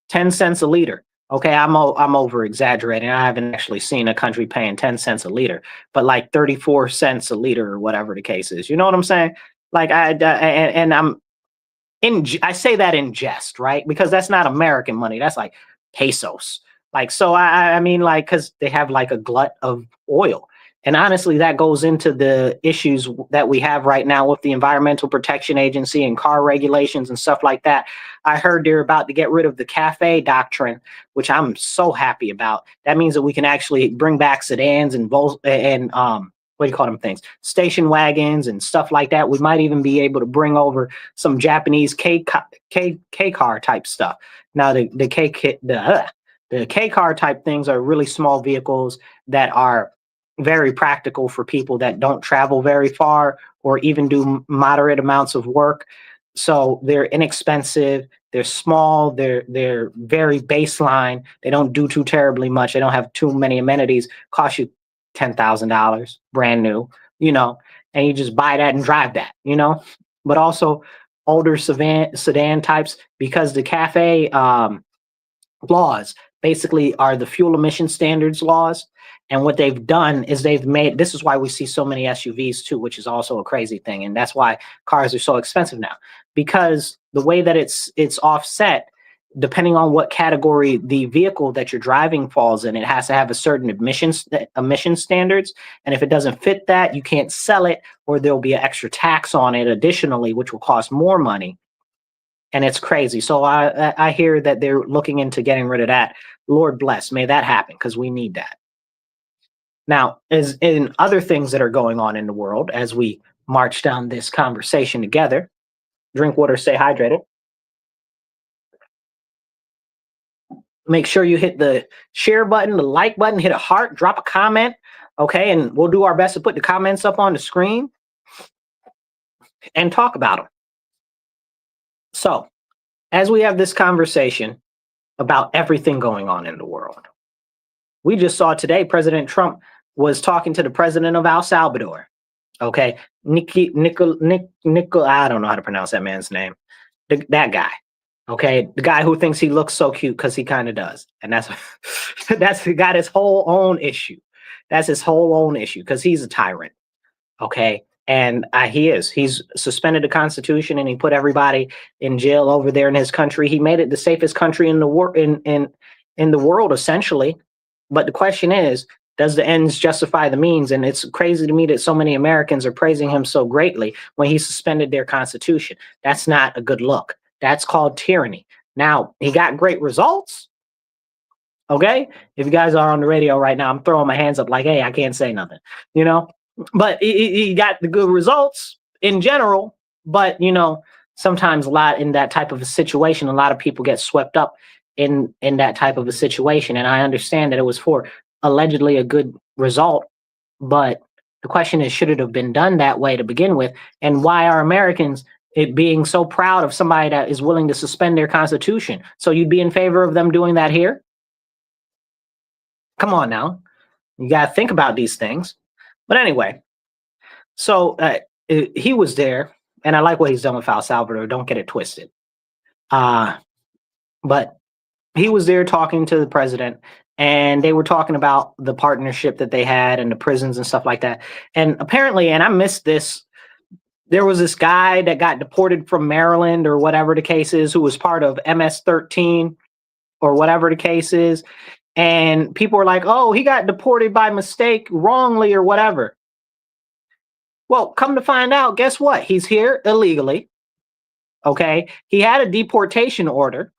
10 cents a liter. Okay, I'm over exaggerating. I haven't actually seen a country paying 10 cents a liter, but like 34 cents a liter or whatever the case is. You know what I'm saying? Like, I say that in jest, right? Because that's not American money. That's like pesos. Like, so I mean, like, because they have like a glut of oil. And honestly, that goes into the issues that we have right now with the Environmental Protection Agency and car regulations and stuff like that. I heard they're about to get rid of the cafe doctrine, which I'm so happy about. That means that we can actually bring back sedans and what do you call them things? Station wagons and stuff like that. We might even be able to bring over some Japanese K car type stuff. Now the K car type things are really small vehicles that are very practical for people that don't travel very far or even do moderate amounts of work. So they're inexpensive, they're small, they're very baseline. They don't do too terribly much. They don't have too many amenities. Cost you $10,000 brand new, and you just buy that and drive that, But also older sedan types, because the cafe laws basically are the fuel emission standards laws. And what they've done is this is why we see so many SUVs too, which is also a crazy thing. And that's why cars are so expensive now, because the way that it's offset, depending on what category the vehicle that you're driving falls in, it has to have a certain emission standards. And if it doesn't fit that, you can't sell it, or there'll be an extra tax on it additionally, which will cost more money. And it's crazy. So I hear that they're looking into getting rid of that. Lord bless, may that happen, because we need that. Now, as in other things that are going on in the world, as we march down this conversation together, drink water, stay hydrated. Make sure you hit the share button, the like button, hit a heart, drop a comment, okay? And we'll do our best to put the comments up on the screen and talk about them. So, as we have this conversation about everything going on in the world, we just saw today President Trump was talking to the president of El Salvador. Okay, Nicol, I don't know how to pronounce that man's name. That guy. Okay, the guy who thinks he looks so cute, because he kind of does, and that's got his whole own issue. That's his whole own issue, because he's a tyrant. Okay, and he's suspended the Constitution, and he put everybody in jail over there in his country. He made it the safest country in the world, in the world, essentially. But the question is, does the ends justify the means? And it's crazy to me that so many Americans are praising him so greatly when he suspended their Constitution. That's not a good look. That's called tyranny. Now, he got great results. Okay? If you guys are on the radio right now, I'm throwing my hands up like, hey, I can't say nothing, But he got the good results in general. But, sometimes a lot in that type of a situation, a lot of people get swept up in that type of a situation. And I understand that it was for allegedly a good result, but the question is, should it have been done that way to begin with? And why are Americans being so proud of somebody that is willing to suspend their Constitution? So you'd be in favor of them doing that here? Come on now. You got to think about these things. But anyway, so he was there, and I like what he's done with El Salvador. Don't get it twisted. But he was there talking to the president, and they were talking about the partnership that they had and the prisons and stuff like that. And apparently, and I missed this, there was this guy that got deported from Maryland or whatever the case is, who was part of MS-13 or whatever the case is. And people were like, oh, he got deported by mistake, wrongly, or whatever. Well, come to find out, guess what? He's here illegally. Okay. He had a deportation order.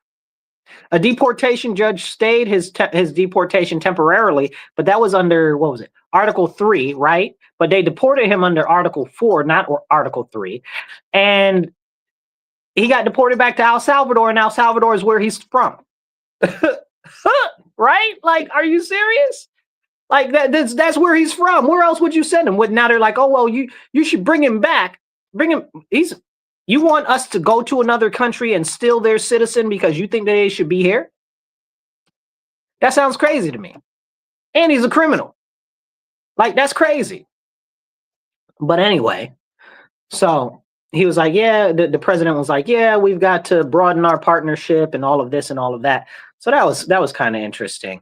A deportation judge stayed his deportation temporarily, but that was under, what was it? Article 3, right? But they deported him under Article 4, not Article 3. And he got deported back to El Salvador, and El Salvador is where he's from. Right? Like, are you serious? Like, that's where he's from. Where else would you send him? Now they're like, oh, well, you should bring him back. Bring him. You want us to go to another country and steal their citizen because you think that they should be here? That sounds crazy to me. And he's a criminal. Like, that's crazy. But anyway, so he was like, yeah, the president was like, yeah, we've got to broaden our partnership and all of this and all of that. So that was kind of interesting.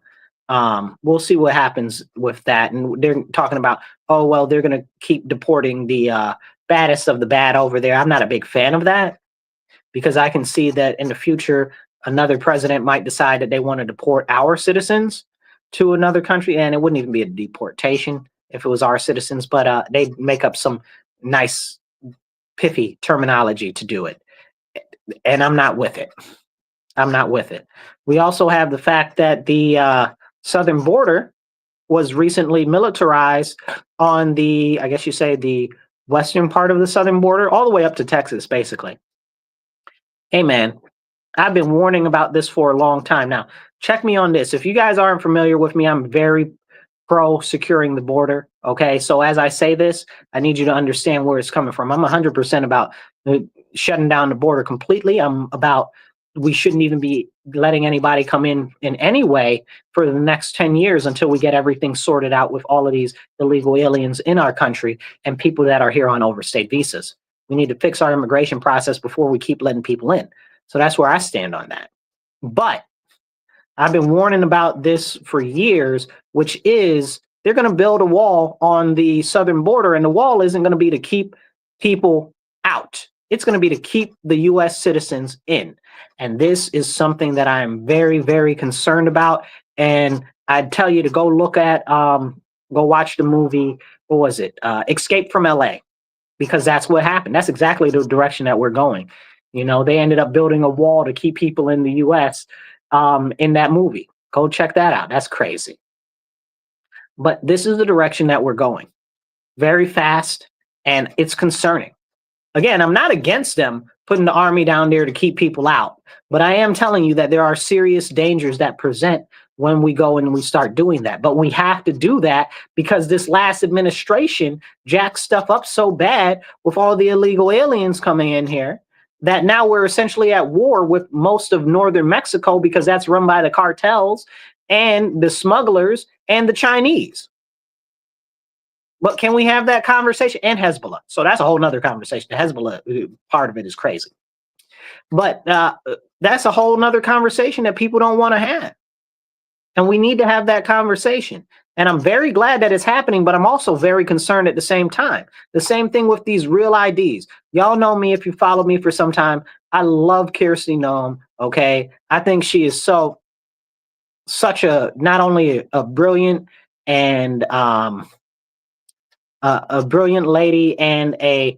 We'll see what happens with that. And they're talking about, oh, well, they're going to keep deporting the baddest of the bad over there. I'm not a big fan of that, because I can see that in the future, another president might decide that they want to deport our citizens to another country, and it wouldn't even be a deportation. if it was our citizens, but they make up some nice, pithy terminology to do it. And I'm not with it. I'm not with it. We also have the fact that the southern border was recently militarized on the, I guess you say, the western part of the southern border, all the way up to Texas, basically. Hey, man, I've been warning about this for a long time now. Check me on this. If you guys aren't familiar with me, I'm very pro securing the border. Okay. So as I say this, I need you to understand where it's coming from. I'm 100% about shutting down the border completely. I'm about we shouldn't even be letting anybody come in any way for the next 10 years until we get everything sorted out with all of these illegal aliens in our country and people that are here on overstayed visas. We need to fix our immigration process before we keep letting people in. So that's where I stand on that. But I've been warning about this for years, which is they're going to build a wall on the southern border, and the wall isn't going to be to keep people out. It's going to be to keep the U.S. citizens in. And this is something that I'm very, very concerned about. And I'd tell you to go look at, go watch the movie, what was it? Escape from LA, because that's what happened. That's exactly the direction that we're going. You know, they ended up building a wall to keep people in the U.S. In that movie. Go check that out. That's crazy. But this is the direction that we're going. Very fast, and it's concerning. Again, I'm not against them putting the army down there to keep people out, but I am telling you that there are serious dangers that present when we go and we start doing that. But we have to do that because this last administration jacked stuff up so bad with all the illegal aliens coming in here that now we're essentially at war with most of northern Mexico because that's run by the cartels and the smugglers and the Chinese. But can we have that conversation? And Hezbollah. So that's a whole nother conversation. The Hezbollah part of it is crazy. But that's a whole nother conversation that people don't want to have. And we need to have that conversation. And I'm very glad that it's happening, but I'm also very concerned at the same time. The same thing with these real IDs. Y'all know me if you follow me for some time. I love Kirstie Noem, okay? I think she is such a, not only a brilliant and a brilliant lady and a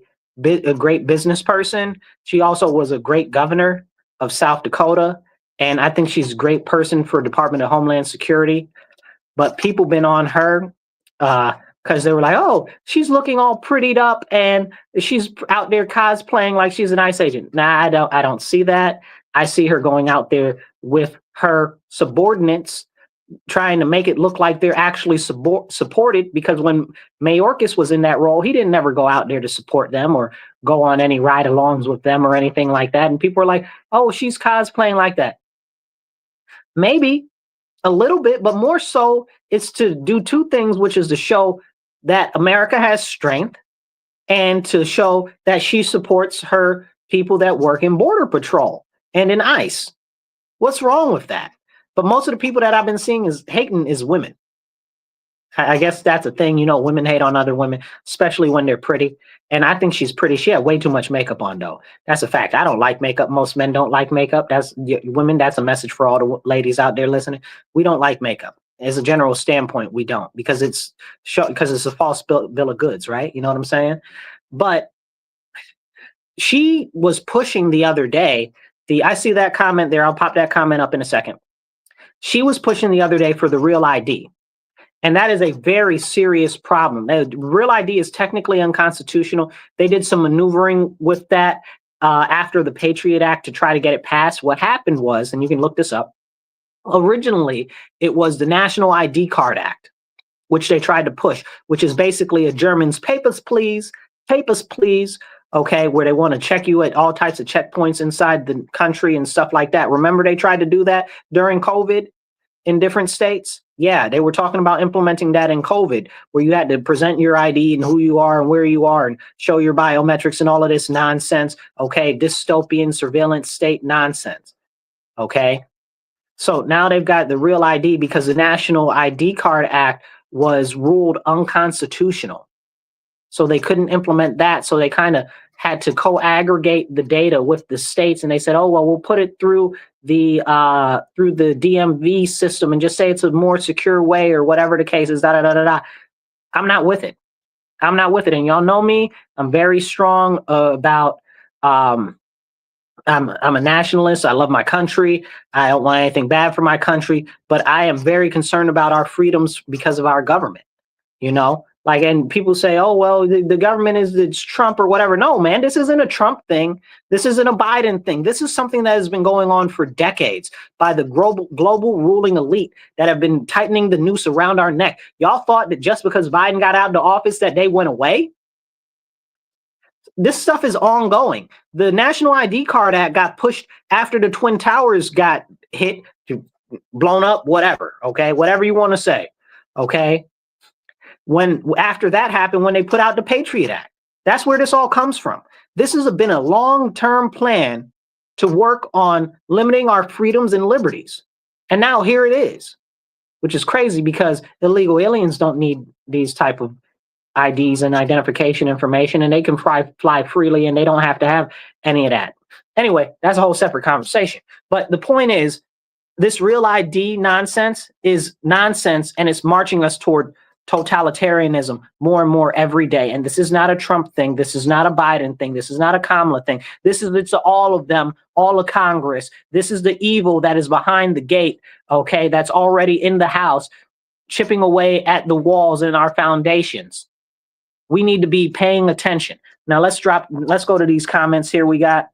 great business person. She also was a great governor of South Dakota. And I think she's a great person for Department of Homeland Security. But people been on her because they were like, oh, she's looking all prettied up and she's out there cosplaying like she's an ICE agent. Nah, I don't see that. I see her going out there with her subordinates trying to make it look like they're actually supported, because when Mayorkas was in that role, he didn't ever go out there to support them or go on any ride-alongs with them or anything like that. And people were like, oh, she's cosplaying like that. Maybe a little bit, but more so it's to do two things, which is to show that America has strength and to show that she supports her people that work in Border Patrol and in ICE. What's wrong with that? But most of the people that I've been seeing is hating is women. I guess that's a thing, you know, women hate on other women, especially when they're pretty. And I think she's pretty. She had way too much makeup on, though. That's a fact. I don't like makeup. Most men don't like makeup. That's women. That's a message for all the ladies out there listening. We don't like makeup. As a general standpoint, we don't, because it's a false bill of goods, right? You know what I'm saying? But she was pushing the other day. I see that comment there. I'll pop that comment up in a second. She was pushing the other day for the real ID. And that is a very serious problem. Real ID is technically unconstitutional. They did some maneuvering with that after the Patriot Act to try to get it passed. What happened was, and you can look this up, originally it was the National ID Card Act, which they tried to push, which is basically a German's papers, please, okay, where they want to check you at all types of checkpoints inside the country and stuff like that. Remember they tried to do that during COVID in different states? Yeah, they were talking about implementing that in COVID, where you had to present your ID and who you are and where you are and show your biometrics and all of this nonsense. Okay, dystopian surveillance state nonsense. Okay, so now they've got the real ID because the National ID Card Act was ruled unconstitutional. So they couldn't implement that. So they kind of had to co-aggregate the data with the states, and they said, oh, well, we'll put it through the DMV system and just say it's a more secure way or whatever the case is, da da da da da. I'm not with it. I'm not with it. And y'all know me. I'm very strong about. I'm a nationalist. I love my country. I don't want anything bad for my country, but I am very concerned about our freedoms because of our government. You know, like, and people say, oh, well, the government it's Trump or whatever. No, man, this isn't a Trump thing. This isn't a Biden thing. This is something that has been going on for decades by the global ruling elite that have been tightening the noose around our neck. Y'all thought that just because Biden got out of the office that they went away? This stuff is ongoing. The National ID Card Act got pushed after the Twin Towers got hit, blown up, whatever. Okay, whatever you want to say. Okay, when after that happened, when they put out the Patriot Act, that's where this all comes from. This has been a long-term plan to work on limiting our freedoms and liberties, and now here it is, which is crazy because illegal aliens don't need these type of IDs and identification information, and they can fly freely, and they don't have to have any of that. Anyway, that's a whole separate conversation. But the point is, this real ID nonsense is nonsense, and it's marching us toward totalitarianism more and more every day. And this is not a Trump thing. This is not a Biden thing. This is not a Kamala thing. It's all of them, all of Congress. This is the evil that is behind the gate, okay, that's already in the house, chipping away at the walls and our foundations. We need to be paying attention. Now let's go to these comments here. We got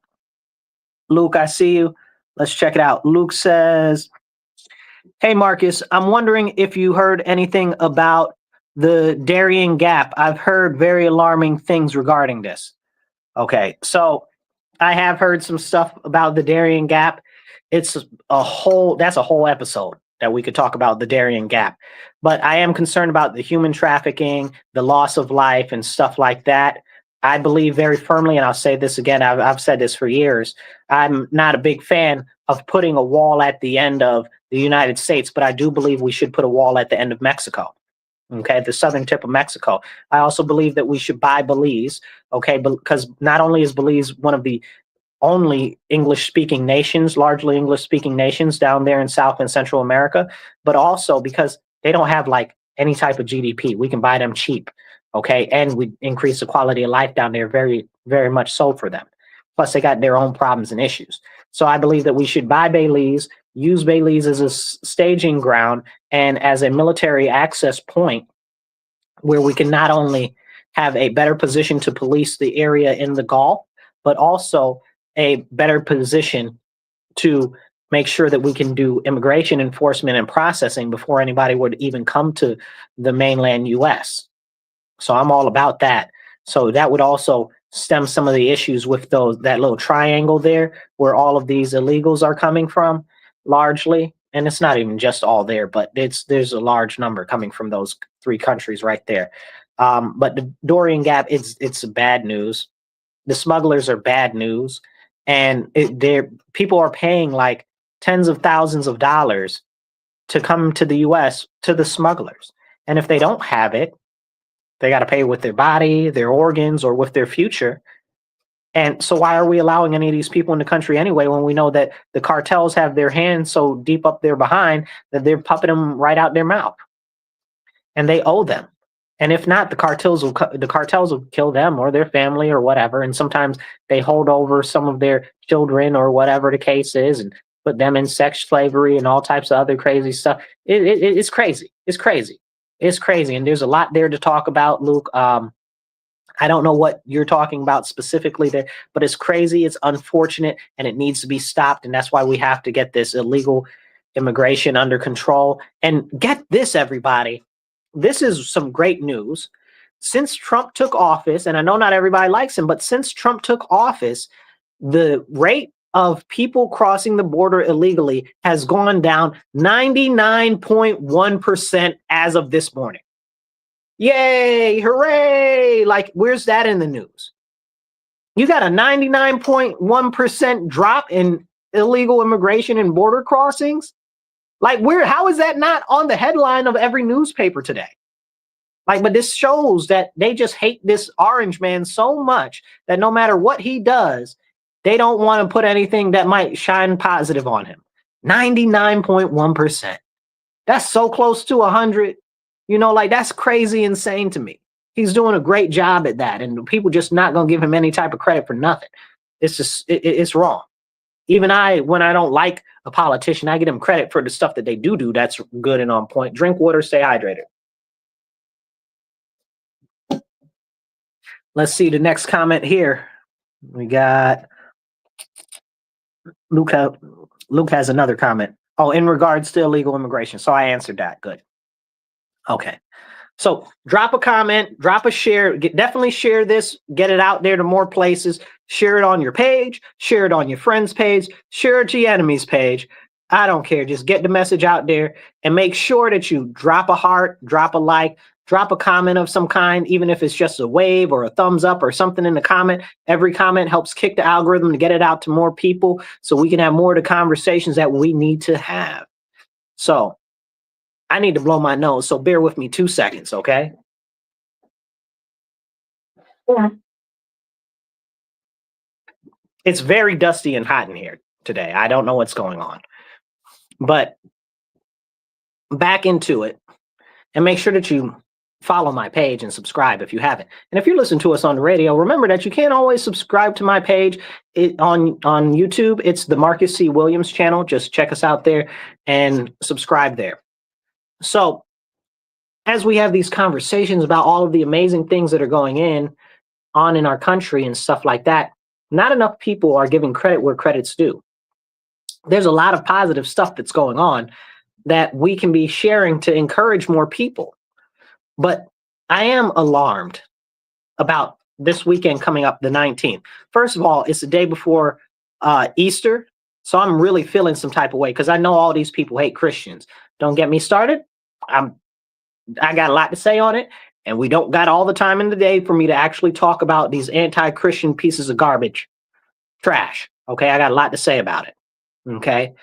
Luke, I see you. Let's check it out. Luke says, hey, Marcus, I'm wondering if you heard anything about the Darien Gap. I've heard very alarming things regarding this. Okay, so I have heard some stuff about the Darien Gap. That's a whole episode that we could talk about the Darien Gap. But I am concerned about the human trafficking, the loss of life, and stuff like that. I believe very firmly, and I'll say this again, I've said this for years, I'm not a big fan of putting a wall at the end of the United States, but I do believe we should put a wall at the end of Mexico, okay, the southern tip of Mexico. I also believe that we should buy Belize, okay, because not only is Belize one of the only English-speaking nations, largely English-speaking nations down there in South and Central America, but also because they don't have like any type of GDP. We can buy them cheap, okay? And we increase the quality of life down there very, very much so for them. Plus, they got their own problems and issues. So I believe that we should buy Belize, use Belize as a staging ground and as a military access point where we can not only have a better position to police the area in the Gulf, but also a better position to make sure that we can do immigration enforcement and processing before anybody would even come to the mainland US. So I'm all about that. So that would also stem some of the issues with that little triangle there where all of these illegals are coming from largely. And it's not even just all there, but there's a large number coming from those three countries right there. But the Darien Gap, it's bad news. The smugglers are bad news. And people are paying like tens of thousands of dollars to come to the US to the smugglers. And if they don't have it, they got to pay with their body, their organs, or with their future. And so why are we allowing any of these people in the country anyway when we know that the cartels have their hands so deep up there behind that they're pumping them right out their mouth? And they owe them. And if not, the cartels will kill them or their family or whatever. And sometimes they hold over some of their children or whatever the case is and put them in sex slavery and all types of other crazy stuff. It's crazy. It's crazy. It's crazy. And there's a lot there to talk about, Luke. I don't know what you're talking about specifically there, but it's crazy. It's unfortunate and it needs to be stopped. And that's why we have to get this illegal immigration under control. And get this, everybody. This is some great news. Since Trump took office, and I know not everybody likes him, but since Trump took office, the rate of people crossing the border illegally has gone down 99.1% as of this morning. Yay, hooray! Like, where's that in the news? You got a 99.1% drop in illegal immigration and border crossings? Like, how is that not on the headline of every newspaper today? Like, but this shows that they just hate this orange man so much that no matter what he does, they don't want to put anything that might shine positive on him. 99.1%. That's so close to 100. You know, like that's crazy insane to me. He's doing a great job at that, and people just not gonna give him any type of credit for nothing. It's just it's wrong. Even when I don't like a politician, I give them credit for the stuff that they do that's good and on point. Drink water, stay hydrated. Let's see the next comment here. We got Luke. Luke has another comment. Oh, in regards to illegal immigration. So I answered that. Good. Okay. So drop a comment, drop a share, definitely share this, get it out there to more places, share it on your page, share it on your friend's page, share it to your enemy's page. I don't care. Just get the message out there and make sure that you drop a heart, drop a like, drop a comment of some kind, even if it's just a wave or a thumbs up or something in the comment. Every comment helps kick the algorithm to get it out to more people so we can have more of the conversations that we need to have. So I need to blow my nose, so bear with me 2 seconds, okay? Yeah. It's very dusty and hot in here today. I don't know what's going on. But back into it, and make sure that you follow my page and subscribe if you haven't. And if you listen to us on the radio, remember that you can't always subscribe to my page on YouTube. It's the Marcus C. Williams channel. Just check us out there and subscribe there. So as we have these conversations about all of the amazing things that are going on in our country and stuff like that, not enough people are giving credit where credit's due. There's a lot of positive stuff that's going on that we can be sharing to encourage more people. But I am alarmed about this weekend coming up, the 19th. First of all, it's the day before Easter. So I'm really feeling some type of way because I know all these people hate Christians. Don't get me started. I got a lot to say on it, and we don't got all the time in the day for me to actually talk about these anti-Christian pieces of garbage, trash. Okay, I got a lot to say about it. Okay,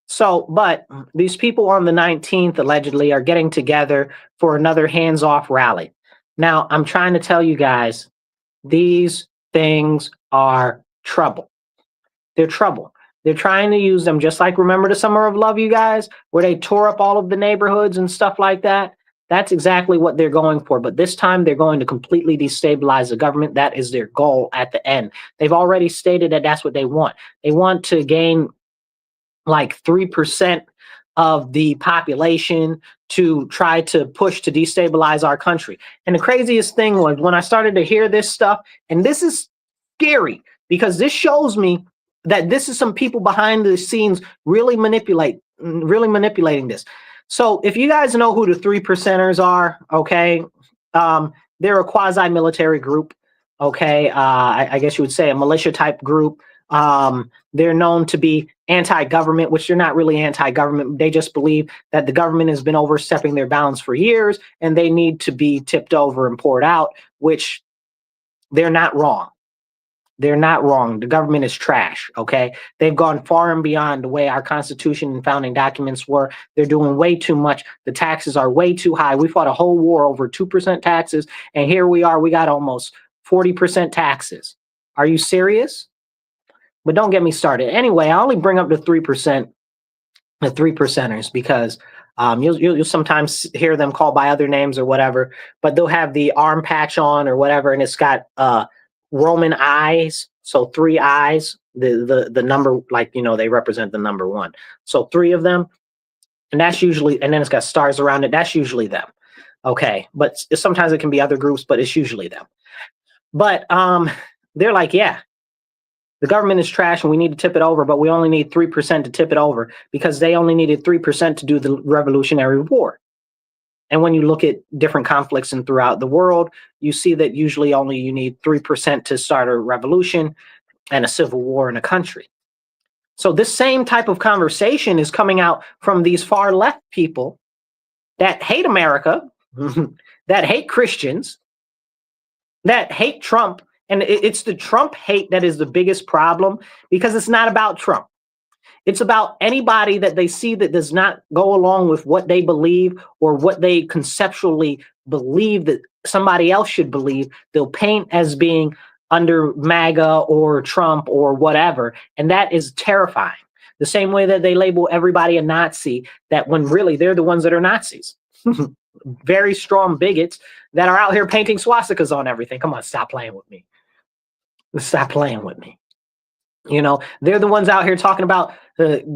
so, but these people on the 19th allegedly are getting together for another hands-off rally. Now, I'm trying to tell you guys, these things are trouble. They're trouble. They're trying to use them just like, remember the Summer of Love, you guys, where they tore up all of the neighborhoods and stuff like that? That's exactly what they're going for. But this time they're going to completely destabilize the government. That is their goal at the end. They've already stated that that's what they want. They want to gain like 3% of the population to try to push to destabilize our country. And the craziest thing was when I started to hear this stuff, and this is scary because this shows me that this is some people behind the scenes really manipulating this. So if you guys know who the 3%ers are, okay, they're a quasi-military group, okay, I guess you would say a militia type group. They're known to be anti-government, which they're not really anti-government. They just believe that the government has been overstepping their bounds for years and they need to be tipped over and poured out, which they're not wrong. They're not wrong. The government is trash, okay? They've gone far and beyond the way our Constitution and founding documents were. They're doing way too much. The taxes are way too high. We fought a whole war over 2% taxes, and here we are. We got almost 40% taxes. Are you serious? But don't get me started. Anyway, I only bring up the 3%, the 3%ers, because you'll sometimes hear them called by other names or whatever, but they'll have the arm patch on or whatever, and it's got Roman eyes, so 3 eyes, the number, like, you know, they represent the number 1. So 3 of them, and that's usually, and then it's got stars around it. That's usually them. Okay, but sometimes it can be other groups, but it's usually them. But they're like, yeah, the government is trash and we need to tip it over, but we only need 3% to tip it over because they only needed 3% to do the Revolutionary War. And when you look at different conflicts and throughout the world, you see that usually only you need 3% to start a revolution and a civil war in a country. So this same type of conversation is coming out from these far left people that hate America, that hate Christians, that hate Trump. And it's the Trump hate that is the biggest problem because it's not about Trump. It's about anybody that they see that does not go along with what they believe or what they conceptually believe that somebody else should believe. They'll paint as being under MAGA or Trump or whatever. And that is terrifying. The same way that they label everybody a Nazi, that when really they're the ones that are Nazis. very strong bigots that are out here painting swastikas on everything. Come on, stop playing with me. Stop playing with me. You know, they're the ones out here talking about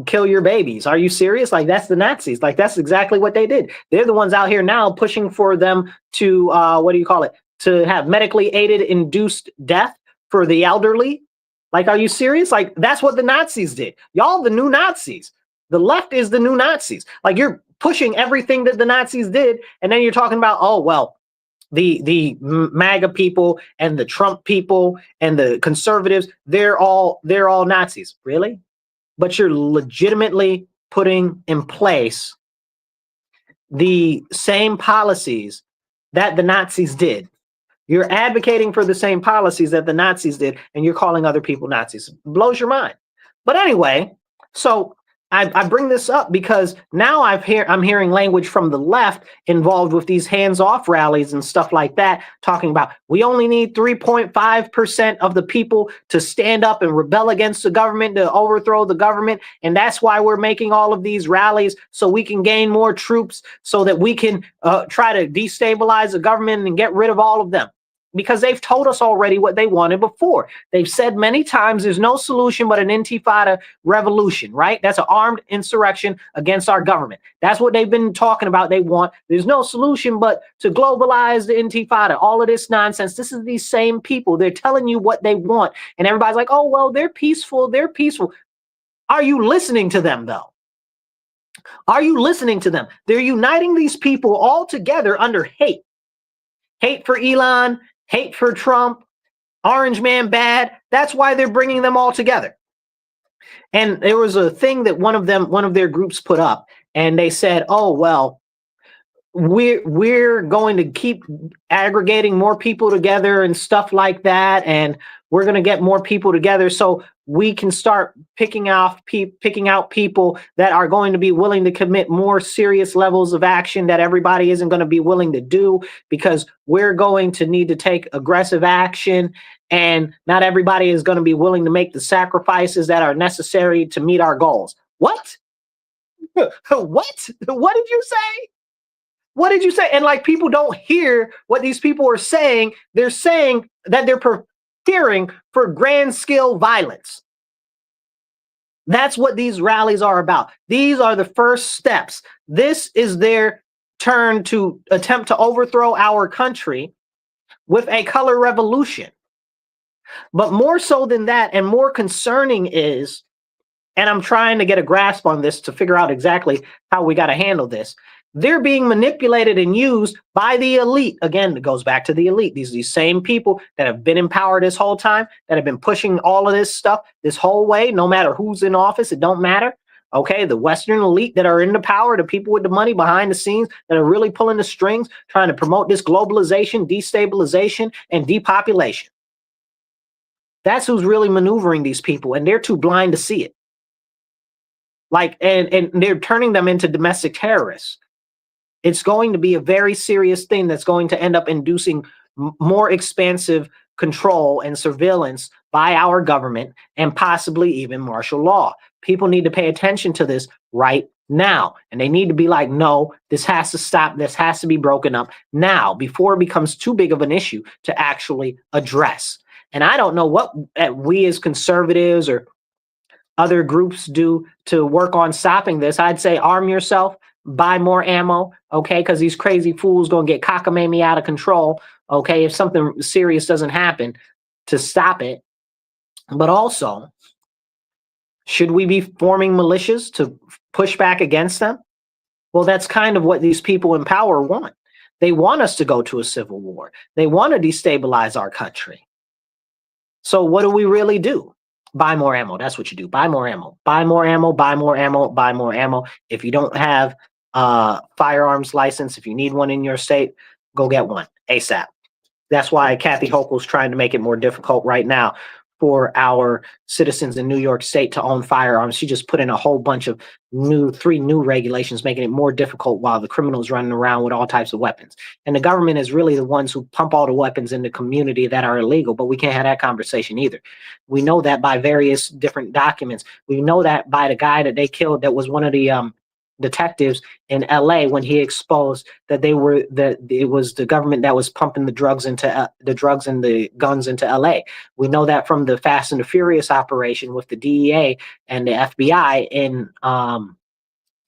kill your babies. Are you serious? Like, that's the Nazis. Like, that's exactly what they did. They're the ones out here now pushing for them to, what do you call it? To have medically aided induced death for the elderly. Like, are you serious? Like, that's what the Nazis did. Y'all, the new Nazis. The left is the new Nazis. Like, you're pushing everything that the Nazis did, and then you're talking about, oh, well, the MAGA people and the Trump people and the conservatives, they're all Nazis. Really? But you're legitimately putting in place the same policies that the Nazis did. You're advocating for the same policies that the Nazis did, and you're calling other people Nazis. It blows your mind. But anyway, so I bring this up because now I'm hearing language from the left involved with these hands-off rallies and stuff like that, talking about we only need 3.5% of the people to stand up and rebel against the government, to overthrow the government, and that's why we're making all of these rallies, so we can gain more troops, so that we can try to destabilize the government and get rid of all of them. Because they've told us already what they wanted before. They've said many times there's no solution but an intifada revolution, right? That's an armed insurrection against our government. That's what they've been talking about. They want, there's no solution but to globalize the intifada, all of this nonsense. This is these same people. They're telling you what they want. And everybody's like, oh, well, they're peaceful. They're peaceful. Are you listening to them, though? Are you listening to them? They're uniting these people all together under hate. Hate for Elon, hate for Trump, Orange Man bad. That's why they're bringing them all together. And there was a thing that one of their groups put up, and they said, oh, well, we're going to keep aggregating more people together and stuff like that, and we're going to get more people together so we can start picking out people that are going to be willing to commit more serious levels of action that everybody isn't going to be willing to do, because we're going to need to take aggressive action, and not everybody is going to be willing to make the sacrifices that are necessary to meet our goals. What? What? What did you say? What did you say? And like, people don't hear what these people are saying. They're saying that they're preparing for grand scale violence. That's what these rallies are about. These are the first steps. This is their turn to attempt to overthrow our country with a color revolution. But more so than that, and more concerning is, and I'm trying to get a grasp on this to figure out exactly how we got to handle this. They're being manipulated and used by the elite. Again, it goes back to the elite. These same people that have been in power this whole time, that have been pushing all of this stuff this whole way, no matter who's in office, it don't matter. Okay, the Western elite that are in the power, the people with the money behind the scenes that are really pulling the strings, trying to promote this globalization, destabilization, and depopulation. That's who's really maneuvering these people, and they're too blind to see it. Like, and they're turning them into domestic terrorists. It's going to be a very serious thing that's going to end up inducing more expansive control and surveillance by our government, and possibly even martial law. People need to pay attention to this right now. And they need to be like, no, this has to stop. This has to be broken up now, before it becomes too big of an issue to actually address. And I don't know what we as conservatives or other groups do to work on stopping this. I'd say arm yourself, buy more ammo, okay? Because these crazy fools gonna get cockamamie out of control, okay? If something serious doesn't happen to stop it. But also, should we be forming militias to push back against them? Well, that's kind of what these people in power want. They want us to go to a civil war. They want to destabilize our country. So what do we really do? Buy more ammo. That's what you do. Buy more ammo. Buy more ammo. Buy more ammo. Buy more ammo. If you don't have a firearms license, if you need one in your state, go get one ASAP. That's why Kathy Hochul's trying to make it more difficult right now for our citizens in New York State to own firearms. She just put in a whole bunch of three new regulations, making it more difficult, while the criminals running around with all types of weapons. And the government is really the ones who pump all the weapons in the community that are illegal, but we can't have that conversation either. We know that by various different documents. We know that by the guy that they killed that was one of the detectives in LA when he exposed that it was the government that was pumping the drugs and the guns into LA. We know that from the Fast and the Furious operation with the DEA and the FBI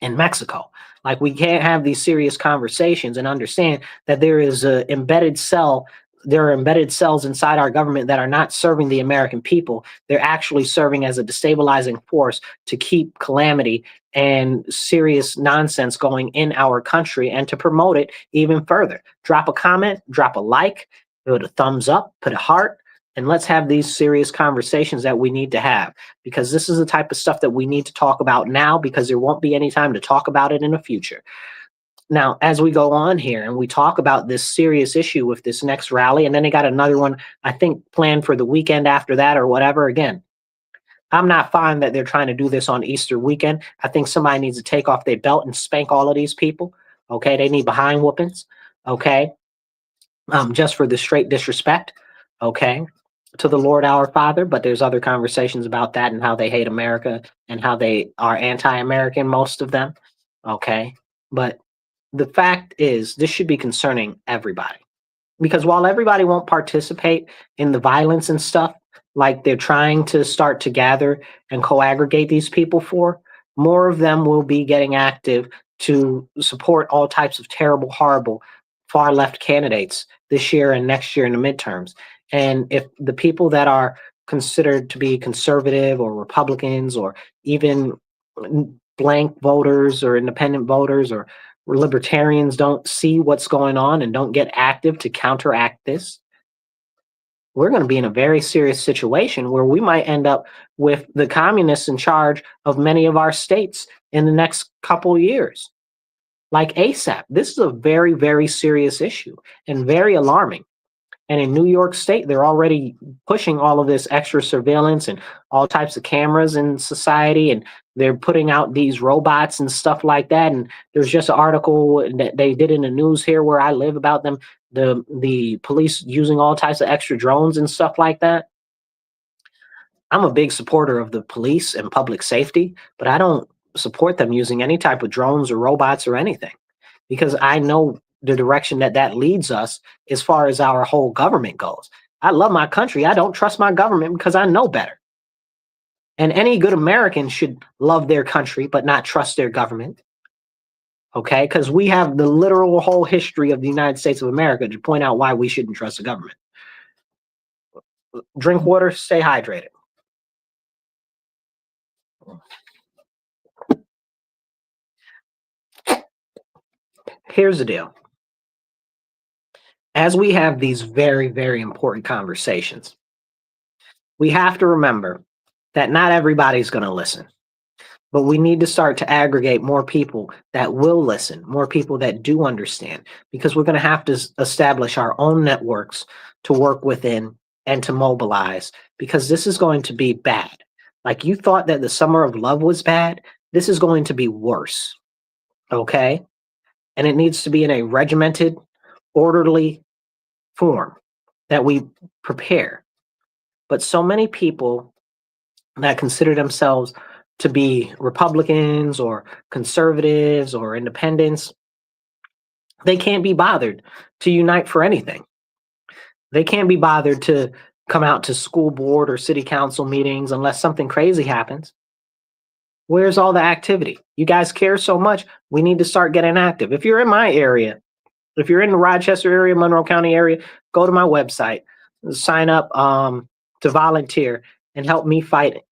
in Mexico. Like, we can't have these serious conversations and understand that there is a embedded cell. There are embedded cells inside our government that are not serving the American people. They're actually serving as a destabilizing force to keep calamity and serious nonsense going in our country and to promote it even further. Drop a comment, drop a like, put a thumbs up, put a heart, and let's have these serious conversations that we need to have, because this is the type of stuff that we need to talk about now, because there won't be any time to talk about it in the future. Now, as we go on here and we talk about this serious issue with this next rally, and then they got another one, I think, planned for the weekend after that or whatever. Again, I'm not fine that they're trying to do this on Easter weekend. I think somebody needs to take off their belt and spank all of these people. Okay, they need behind whoopings. Okay, just for the straight disrespect. Okay, to the Lord our Father. But there's other conversations about that and how they hate America and how they are anti-American, most of them. Okay, but the fact is, this should be concerning everybody, because while everybody won't participate in the violence and stuff like they're trying to start to gather and co-aggregate these people for, more of them will be getting active to support all types of terrible, horrible, far left candidates this year and next year in the midterms. And if the people that are considered to be conservative or Republicans or even blank voters or independent voters or libertarians don't see what's going on and don't get active to counteract this, we're going to be in a very serious situation where we might end up with the communists in charge of many of our states in the next couple of years. Like ASAP. This is a very, very serious issue and very alarming. And in New York State, they're already pushing all of this extra surveillance and all types of cameras in society, and they're putting out these robots and stuff like that. And there's just an article that they did in the news here where I live about them, the police using all types of extra drones and stuff like that. I'm a big supporter of the police and public safety, but I don't support them using any type of drones or robots or anything, because I know the direction that leads us as far as our whole government goes. I love my country. I don't trust my government because I know better. And any good American should love their country but not trust their government. Okay? Because we have the literal whole history of the United States of America to point out why we shouldn't trust the government. Drink water, stay hydrated. Here's the deal. As we have these very, very important conversations, we have to remember that not everybody's going to listen. But we need to start to aggregate more people that will listen, more people that do understand, because we're going to have to establish our own networks to work within and to mobilize, because this is going to be bad. Like, you thought that the summer of love was bad, this is going to be worse. Okay? And it needs to be in a regimented, orderly form that we prepare. But so many people that consider themselves to be Republicans or conservatives or independents, they can't be bothered to unite for anything. They can't be bothered to come out to school board or city council meetings unless something crazy happens. Where's all the activity? You guys care so much, we need to start getting active. If you're in my area, if you're in the Rochester area, Monroe County area, go to my website, sign up to volunteer and help me fight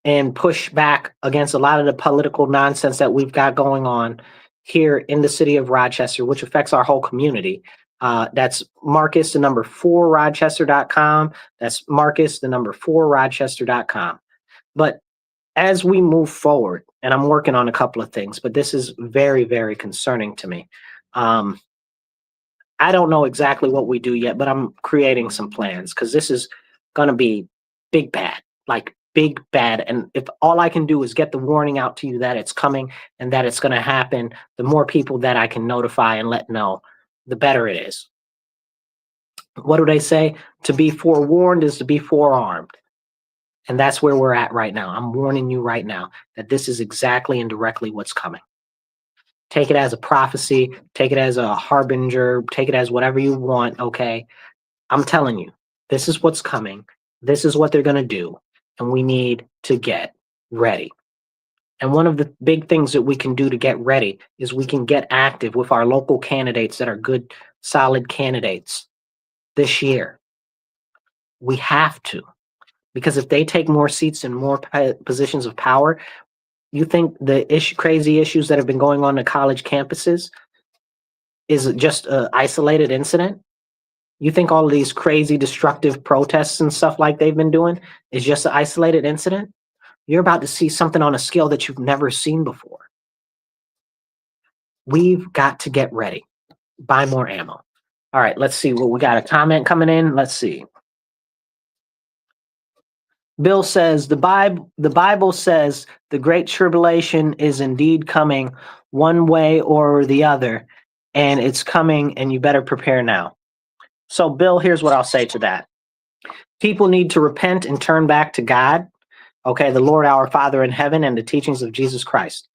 and push back against a lot of the political nonsense that we've got going on here in the city of Rochester, which affects our whole community. That's Marcus, the number 4 Rochester.com. That's Marcus, the number 4 Rochester.com. But as we move forward, and I'm working on a couple of things, but this is very, very concerning to me. I don't know exactly what we do yet, but I'm creating some plans, because this is going to be big bad, like big bad. And if all I can do is get the warning out to you that it's coming and that it's going to happen, the more people that I can notify and let know, the better it is. What do they say? To be forewarned is to be forearmed. And that's where we're at right now. I'm warning you right now that this is exactly and directly what's coming. Take it as a prophecy, take it as a harbinger, take it as whatever you want, okay? I'm telling you, this is what's coming. This is what they're going to do. And we need to get ready. And one of the big things that we can do to get ready is we can get active with our local candidates that are good, solid candidates this year. We have to, because if they take more seats and more positions of power, you think the crazy issues that have been going on college campuses is just an isolated incident? You think all of these crazy destructive protests and stuff like they've been doing is just an isolated incident? You're about to see something on a scale that you've never seen before. We've got to get ready. Buy more ammo. All right, let's see. Well, we got a comment coming in. Let's see. Bill says the Bible says the great tribulation is indeed coming one way or the other, and it's coming, and you better prepare now. So, Bill, here's what I'll say to that. People need to repent and turn back to God, okay, the Lord our Father in heaven, and the teachings of Jesus Christ.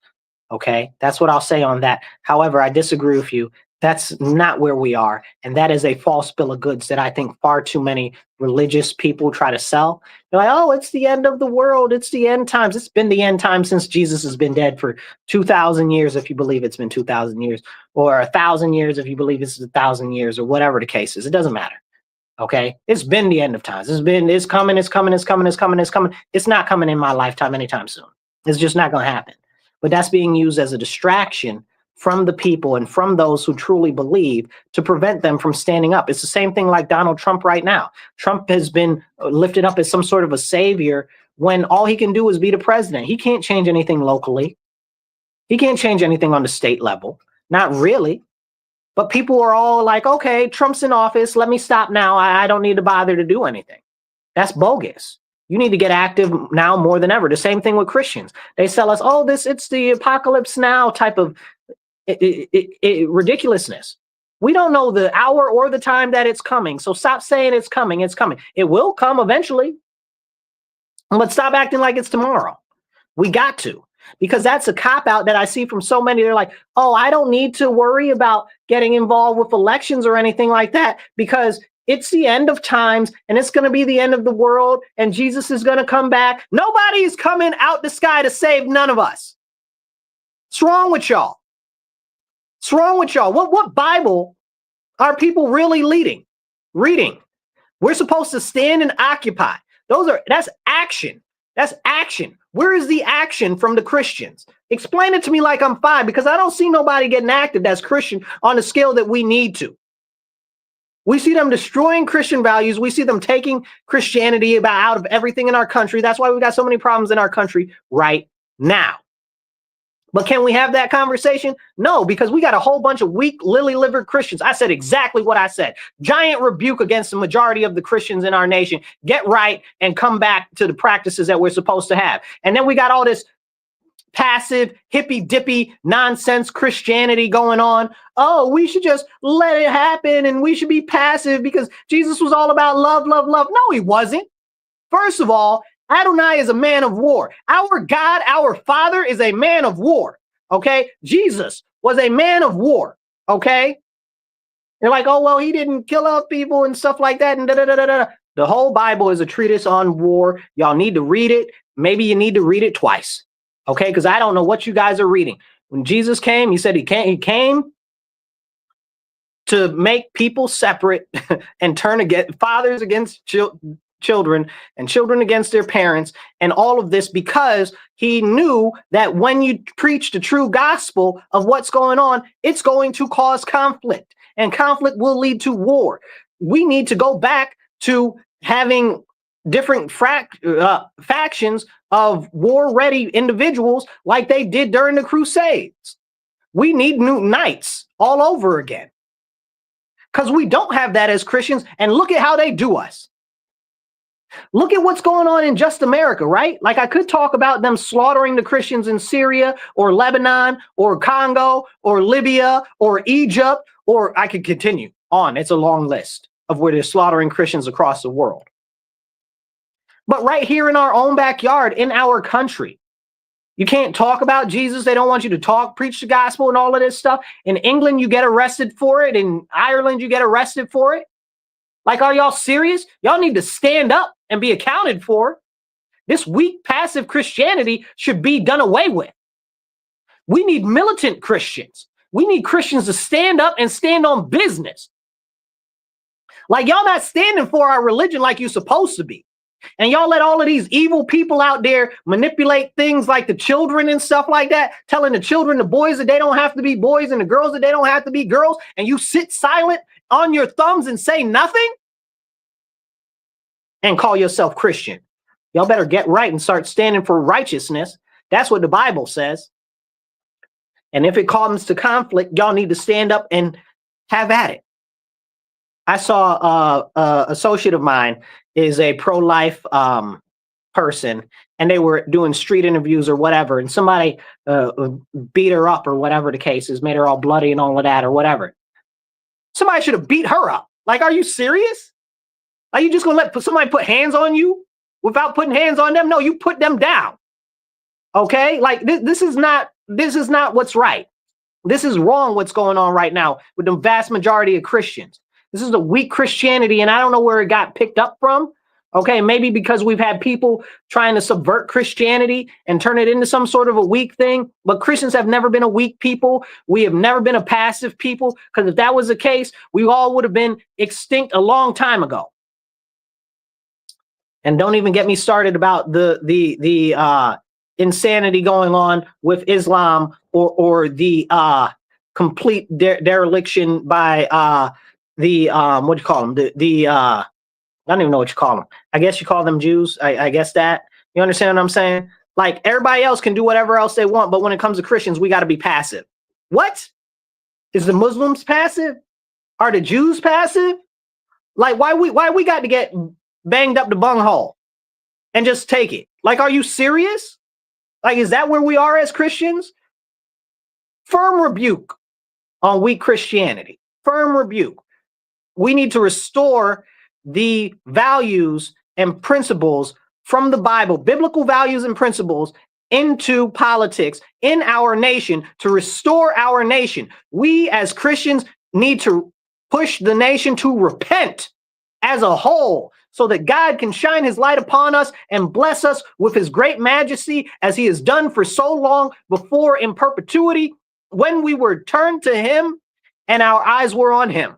Okay, that's what I'll say on that. However, I disagree with you. That's not where we are. And that is a false bill of goods that I think far too many religious people try to sell. They're like, oh, it's the end of the world. It's the end times. It's been the end time since Jesus has been dead for 2,000 years, if you believe it's been 2,000 years, or 1,000 years, if you believe it's 1,000 years, or whatever the case is. It doesn't matter. Okay, it's been the end of times. It's coming. It's not coming in my lifetime anytime soon. It's just not going to happen. But that's being used as a distraction from the people and from those who truly believe to prevent them from standing up. It's the same thing like Donald Trump right now. Trump has been lifted up as some sort of a savior when all he can do is be the president. He can't change anything locally. He can't change anything on the state level. Not really. But people are all like, okay, Trump's in office. Let me stop now. I don't need to bother to do anything. That's bogus. You need to get active now more than ever. The same thing with Christians. They sell us, oh, it's the apocalypse now type of ridiculousness. We don't know the hour or the time that it's coming. So stop saying it's coming. It's coming. It will come eventually. But stop acting like it's tomorrow. We got to. Because that's a cop-out that I see from so many. They're like, oh, I don't need to worry about getting involved with elections or anything like that because it's the end of times and it's going to be the end of the world and Jesus is going to come back. Nobody's coming out the sky to save none of us. What's wrong with y'all? What's wrong with y'all? What Bible are people really reading? We're supposed to stand and occupy. That's action. That's action. Where is the action from the Christians? Explain it to me like I'm 5, because I don't see nobody getting active that's Christian on the scale that we need to. We see them destroying Christian values. We see them taking Christianity out of everything in our country. That's why we got so many problems in our country right now. But can we have that conversation? No, because we got a whole bunch of weak, lily-livered Christians. I said exactly what I said. Giant rebuke against the majority of the Christians in our nation. Get right and come back to the practices that we're supposed to have. And then we got all this passive, hippy-dippy nonsense Christianity going on. Oh, we should just let it happen and we should be passive because Jesus was all about love, love, love. No, he wasn't. First of all, Adonai is a man of war. Our God, our Father is a man of war. Okay? Jesus was a man of war. Okay? They're like, oh, well, he didn't kill off people and stuff like that. And da, da, da, da, da. The whole Bible is a treatise on war. Y'all need to read it. Maybe you need to read it twice. Okay? Because I don't know what you guys are reading. When Jesus came, he said he came to make people separate and turn against fathers against children and children against their parents and all of this because he knew that when you preach the true gospel of what's going on, it's going to cause conflict and conflict will lead to war. We need to go back to having different factions of war-ready individuals like they did during the Crusades. We need new knights all over again because we don't have that as Christians, and look at how they do us. Look at what's going on in just America, right? Like I could talk about them slaughtering the Christians in Syria or Lebanon or Congo or Libya or Egypt, or I could continue on. It's a long list of where they're slaughtering Christians across the world. But right here in our own backyard, in our country, You can't talk about Jesus. They don't want you to preach the gospel and all of this stuff. In England, you get arrested for it. In Ireland, you get arrested for it. Like, are y'all serious? Y'all need to stand up and be accounted for. This weak, passive Christianity should be done away with. We need militant Christians. We need Christians to stand up and stand on business. Like, y'all not standing for our religion like you're supposed to be. And y'all let all of these evil people out there manipulate things like the children and stuff like that, telling the children, the boys, that they don't have to be boys and the girls that they don't have to be girls. And you sit silent on your thumbs and say nothing and call yourself Christian. Y'all better get right and start standing for righteousness. That's what the Bible says. And if it comes to conflict, y'all need to stand up and have at it. I saw a associate of mine is a pro-life person, and they were doing street interviews or whatever, and somebody beat her up or whatever the case is, made her all bloody and all of that or whatever. Somebody should have beat her up. Like, are you serious? Are you just gonna let somebody put hands on you without putting hands on them? No, you put them down. Okay, like this is not what's right. This is wrong. What's going on right now with the vast majority of Christians? This is a weak Christianity, and I don't know where it got picked up from. Okay, maybe because we've had people trying to subvert Christianity and turn it into some sort of a weak thing. But Christians have never been a weak people. We have never been a passive people, because if that was the case, we all would have been extinct a long time ago. And don't even get me started about the insanity going on with Islam or the complete dereliction by the what do you call them? I don't even know what you call them. I guess you call them Jews. I guess that. You understand what I'm saying? Like, everybody else can do whatever else they want, but when it comes to Christians, we got to be passive. What? Is the Muslims passive? Are the Jews passive? Like, why we got to get banged up the bunghole and just take it? Like, are you serious? Like, is that where we are as Christians? Firm rebuke on weak Christianity. Firm rebuke. We need to restore the values and principles from the Bible, biblical values and principles, into politics in our nation to restore our nation. We as Christians need to push the nation to repent as a whole, so that God can shine his light upon us and bless us with his great majesty, as he has done for so long before in perpetuity, when we were turned to him and our eyes were on him.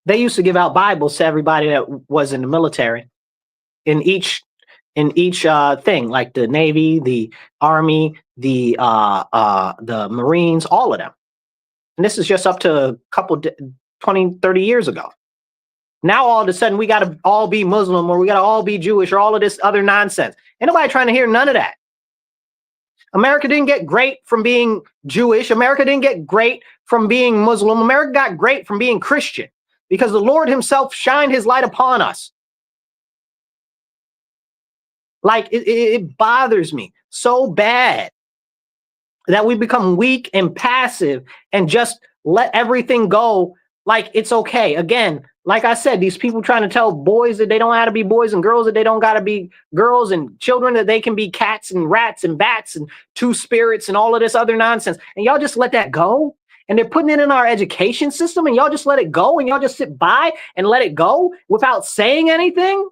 They used to give out Bibles to everybody that was in the military, in each thing, like the Navy, the Army, the Marines, all of them. And this is just up to a couple, 20, 30 years ago. Now, all of a sudden, we got to all be Muslim, or we got to all be Jewish, or all of this other nonsense. Ain't nobody trying to hear none of that. America didn't get great from being Jewish. America didn't get great from being Muslim. America got great from being Christian, because the Lord himself shined his light upon us. Like, it bothers me so bad that we become weak and passive and just let everything go like it's okay. Again, like I said, these people trying to tell boys that they don't have to be boys, and girls that they don't got to be girls, and children that they can be cats and rats and bats and two spirits and all of this other nonsense. And y'all just let that go. And they're putting it in our education system, and y'all just let it go, and y'all just sit by and let it go without saying anything.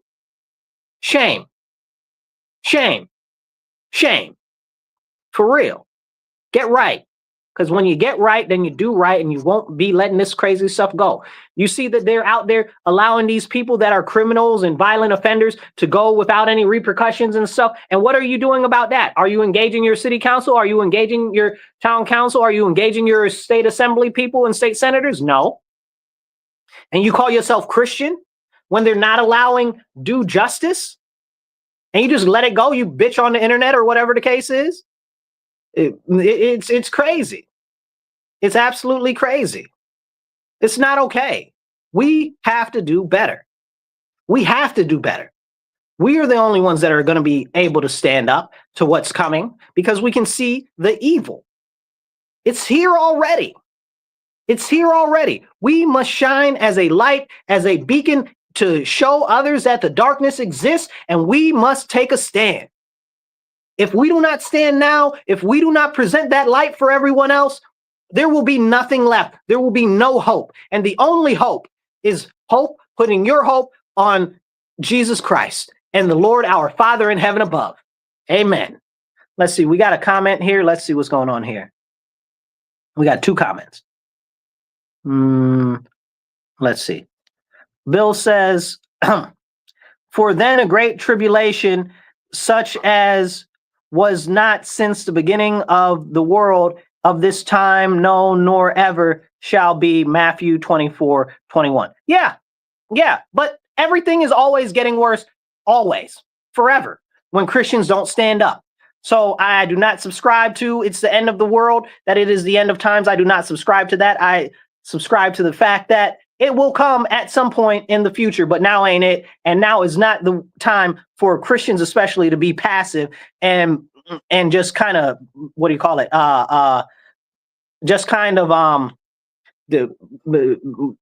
Shame. Shame. Shame. For real. Get right. Because when you get right, then you do right, and you won't be letting this crazy stuff go. You see that they're out there allowing these people that are criminals and violent offenders to go without any repercussions and stuff. And what are you doing about that? Are you engaging your city council? Are you engaging your town council? Are you engaging your state assembly people and state senators? No. And you call yourself Christian when they're not allowing due justice? And you just let it go? You bitch on the internet or whatever the case is? It's crazy. It's absolutely crazy. It's not okay. We have to do better. We have to do better. We are the only ones that are going to be able to stand up to what's coming, because we can see the evil. It's here already. It's here already. We must shine as a light, as a beacon, to show others that the darkness exists, and we must take a stand. If we do not stand now, if we do not present that light for everyone else, there will be nothing left. There will be no hope. And the only hope is hope, putting your hope on Jesus Christ and the Lord, our Father in heaven above. Amen. Let's see. We got a comment here. Let's see what's going on here. We got 2 comments. Let's see. Bill says, for then a great tribulation, such as was not since the beginning of the world of this time, no, nor ever shall be. Matthew 24:21. Yeah. But everything is always getting worse, always, forever, when Christians don't stand up. So I do not subscribe to it's the end of the world, that it is the end of times. I do not subscribe to that. I subscribe to the fact that it will come at some point in the future, but now ain't it. And now is not the time for Christians, especially, to be passive and just kind of, what do you call it? Just kind of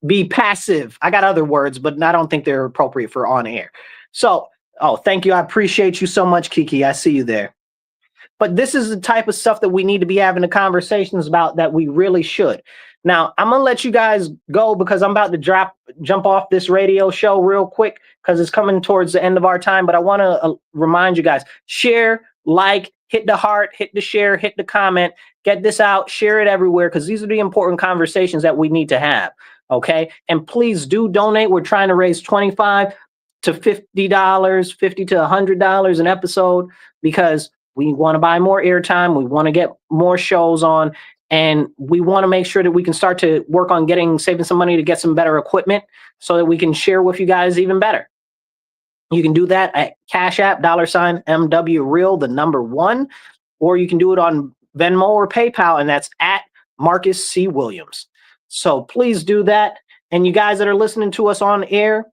be passive. I got other words, but I don't think they're appropriate for on air. So, thank you. I appreciate you so much, Kiki. I see you there. But this is the type of stuff that we need to be having the conversations about, that we really should. Now, I'm going to let you guys go because I'm about to jump off this radio show real quick because it's coming towards the end of our time. But I want to remind you guys, share, like, hit the heart, hit the share, hit the comment, get this out, share it everywhere, because these are the important conversations that we need to have. Okay. And please do donate. We're trying to raise $25 to $50, $50 to $100 an episode, because we want to buy more airtime. We want to get more shows on. And we want to make sure that we can start to work on saving some money to get some better equipment so that we can share with you guys even better. You can do that at Cash App, $MW Real, the number 1, or you can do it on Venmo or PayPal, and that's at Marcus C. Williams. So please do that. And you guys that are listening to us on air,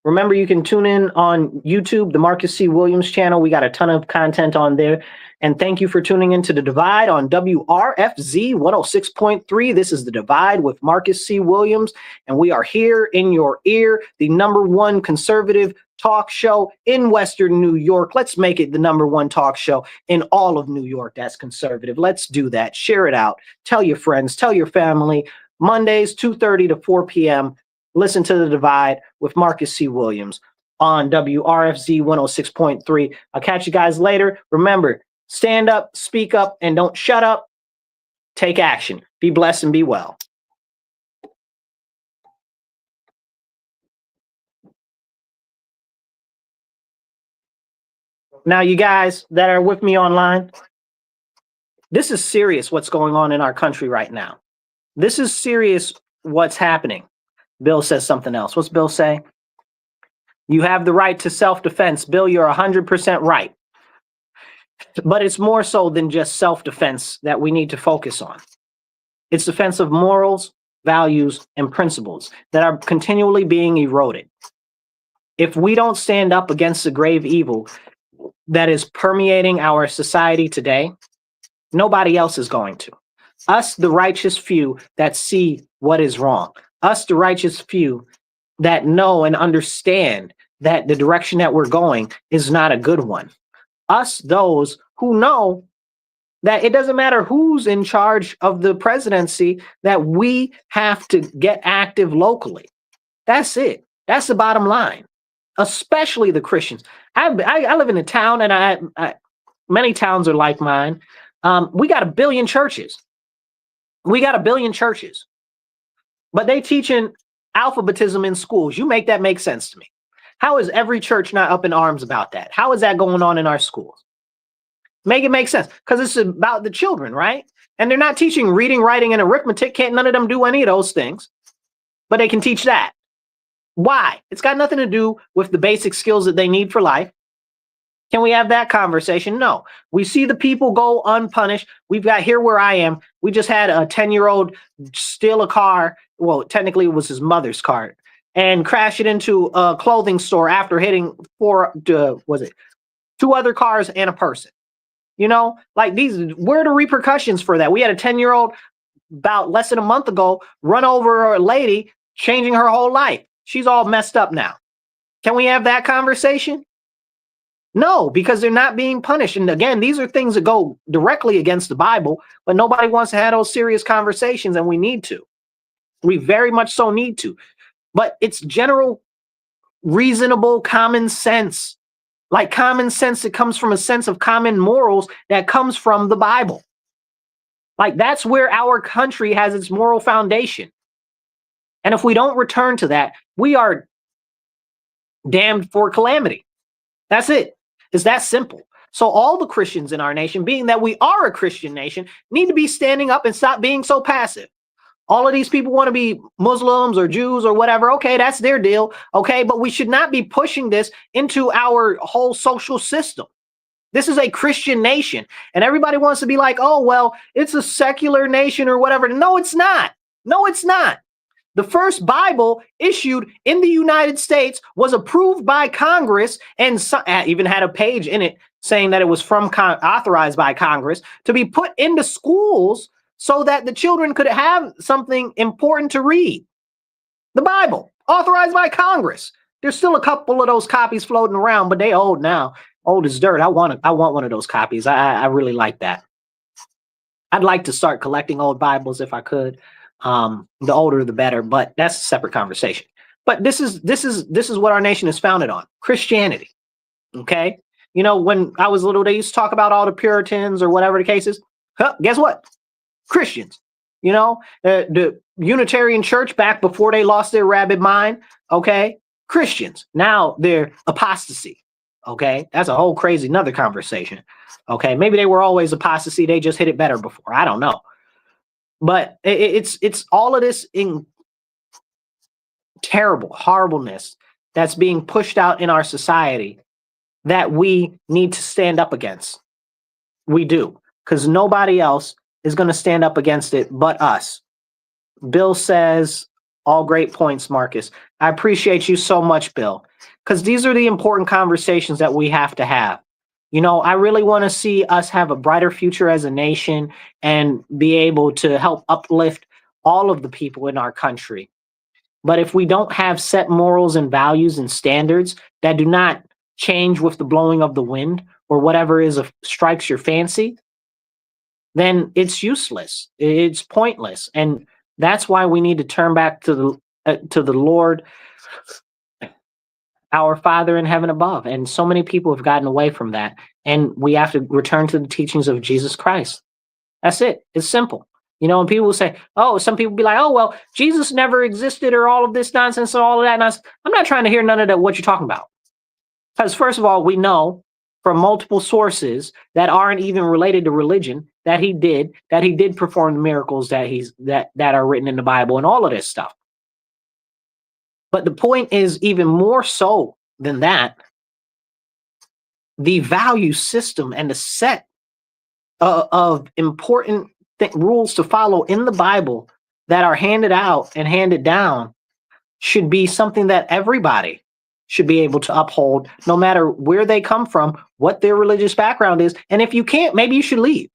remember, you can tune in on YouTube, the Marcus C. Williams channel. We got a ton of content on there. And thank you for tuning into The Divide on WRFZ 106.3. This is The Divide with Marcus C. Williams. And we are here in your ear, the number 1 conservative talk show in Western New York. Let's make it the number 1 talk show in all of New York that's conservative. Let's do that. Share it out. Tell your friends. Tell your family. Mondays, 2:30 to 4 p.m. Listen to The Divide with Marcus C. Williams on WRFZ 106.3. I'll catch you guys later. Remember, stand up, speak up, and don't shut up. Take action. Be blessed and be well. Now, you guys that are with me online, this is serious what's going on in our country right now. This is serious what's happening. Bill says something else. What's Bill say? You have the right to self-defense. Bill, you're 100% right. But it's more so than just self-defense that we need to focus on. It's defense of morals, values, and principles that are continually being eroded. If we don't stand up against the grave evil that is permeating our society today, nobody else is going to. Us, the righteous few that see what is wrong. Us, the righteous few that know and understand that the direction that we're going is not a good one. Us, those who know that it doesn't matter who's in charge of the presidency, that we have to get active locally. That's it. That's the bottom line, especially the Christians. I live in a town, and I many towns are like mine. We got 1 billion churches. But they teaching alphabetism in schools. You make that make sense to me. How is every church not up in arms about that? How is that going on in our schools? Make it make sense, because it's about the children, right? And they're not teaching reading, writing, and arithmetic. Can't none of them do any of those things, but they can teach that. Why? It's got nothing to do with the basic skills that they need for life. Can we have that conversation? No. We see the people go unpunished. We've got here where I am. We just had a 10-year-old steal a car. Well, technically it was his mother's car, and crash it into a clothing store after hitting 2 other cars and a person. You know, like where are the repercussions for that? We had a 10-year-old about less than a month ago run over a lady, changing her whole life. She's all messed up now. Can we have that conversation? No, because they're not being punished. And again, these are things that go directly against the Bible, but nobody wants to have those serious conversations, and we need to. We very much so need to. But it's general, reasonable common sense. Like common sense that comes from a sense of common morals that comes from the Bible. Like that's where our country has its moral foundation. And if we don't return to that, we are damned for calamity. That's it. It's that simple. So all the Christians in our nation, being that we are a Christian nation, need to be standing up and stop being so passive. All of these people want to be Muslims or Jews or whatever. Okay, that's their deal. Okay, but we should not be pushing this into our whole social system. This is a Christian nation, and everybody wants to be like, oh, well, it's a secular nation or whatever. No, it's not. No, it's not. The first Bible issued in the United States was approved by Congress and even had a page in it saying that it was authorized by Congress to be put into schools so that the children could have something important to read. The Bible, authorized by Congress. There's still a couple of those copies floating around, but they old now. Old as dirt. I want one of those copies. I really like that. I'd like to start collecting old Bibles if I could. The older the better, but that's a separate conversation. But this is what our nation is founded on: Christianity. Okay, you know, when I was little, they used to talk about all the Puritans or whatever the case is. Huh, guess what? Christians. You know, the Unitarian Church back before they lost their rabid mind. Okay, Christians. Now they're apostasy. Okay, that's a whole crazy another conversation. Okay, maybe they were always apostasy. They just hit it better before. I don't know. But it's all of this in terrible horribleness that's being pushed out in our society that we need to stand up against. We do, because nobody else is going to stand up against it but us. Bill says, all great points, Marcus. I appreciate you so much, Bill, because these are the important conversations that we have to have. You know, I really want to see us have a brighter future as a nation and be able to help uplift all of the people in our country. But if we don't have set morals and values and standards that do not change with the blowing of the wind or whatever strikes your fancy, then it's useless. It's pointless. And that's why we need to turn back to the Lord, our Father in heaven above. And so many people have gotten away from that. And we have to return to the teachings of Jesus Christ. That's it. It's simple. You know, and people will say, oh, some people be like, oh, well, Jesus never existed or all of this nonsense and all of that. And I'm not trying to hear none of that, what you're talking about. Because first of all, we know from multiple sources that aren't even related to religion that he did perform the miracles that are written in the Bible and all of this stuff. But the point is, even more so than that, the value system and the set of important rules to follow in the Bible that are handed out and handed down should be something that everybody should be able to uphold, no matter where they come from, what their religious background is. And if you can't, maybe you should leave.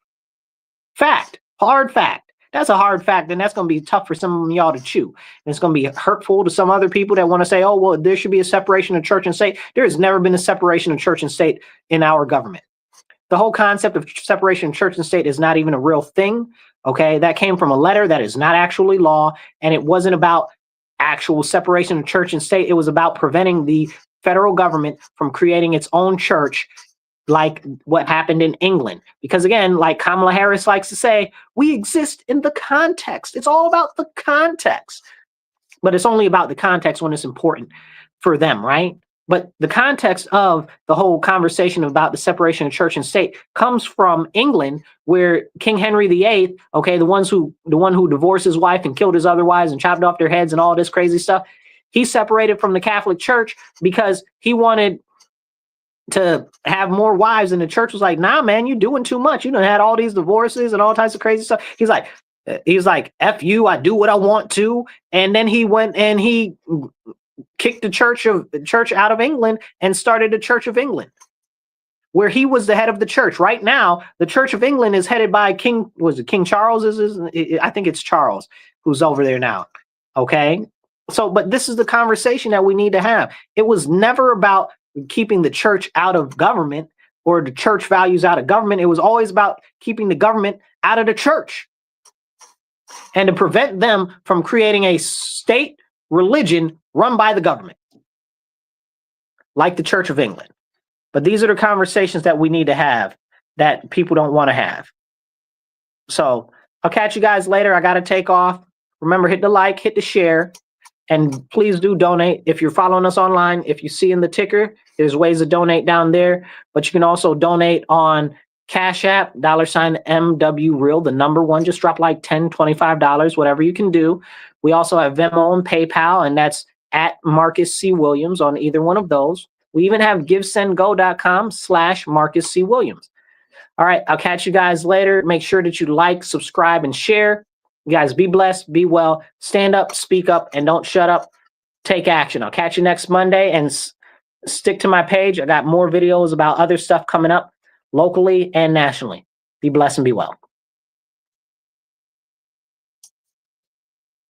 Fact, hard fact. That's a hard fact, and that's going to be tough for some of y'all to chew. And it's going to be hurtful to some other people that want to say, oh, well, there should be a separation of church and state. There has never been a separation of church and state in our government. The whole concept of separation of church and state is not even a real thing. Okay, that came from a letter that is not actually law, and it wasn't about actual separation of church and state. It was about preventing the federal government from creating its own church, like what happened in England. Because again, like Kamala Harris likes to say, we exist in the context. It's all about the context. But it's only about the context when it's important for them, right? But the context of the whole conversation about the separation of church and state comes from England, where King Henry VIII, okay, the one who divorced his wife and killed his other wives and chopped off their heads and all this crazy stuff, he separated from the Catholic Church because he wanted to have more wives, and the church was like, nah, man, you're doing too much. You done had all these divorces and all types of crazy stuff. He's like, F you, I do what I want to. And then he went and he kicked the church out of England and started the Church of England, where he was the head of the church. Right now, the Church of England is headed by King Charles? I think it's Charles who's over there now. Okay. So, but this is the conversation that we need to have. It was never about keeping the church out of government or the church values out of government. It was always about keeping the government out of the church and to prevent them from creating a state religion run by the government, like the Church of England. But these are the conversations that we need to have that people don't want to have. So I'll catch you guys later. I got to take off. Remember, hit the like, hit the share, and please do donate. If you're following us online, if you see in the ticker, there's ways to donate down there, but you can also donate on Cash App, $MWReal, the number one. Just drop like $10, $25, whatever you can do. We also have Venmo and PayPal, and that's at Marcus C. Williams on either one of those. We even have givesendgo.com/Marcus C. Williams. All right, I'll catch you guys later. Make sure that you like, subscribe, and share. You guys be blessed, be well, stand up, speak up, and don't shut up. Take action. I'll catch you next Monday, and stick to my page. I got more videos about other stuff coming up locally and nationally. Be blessed and be well.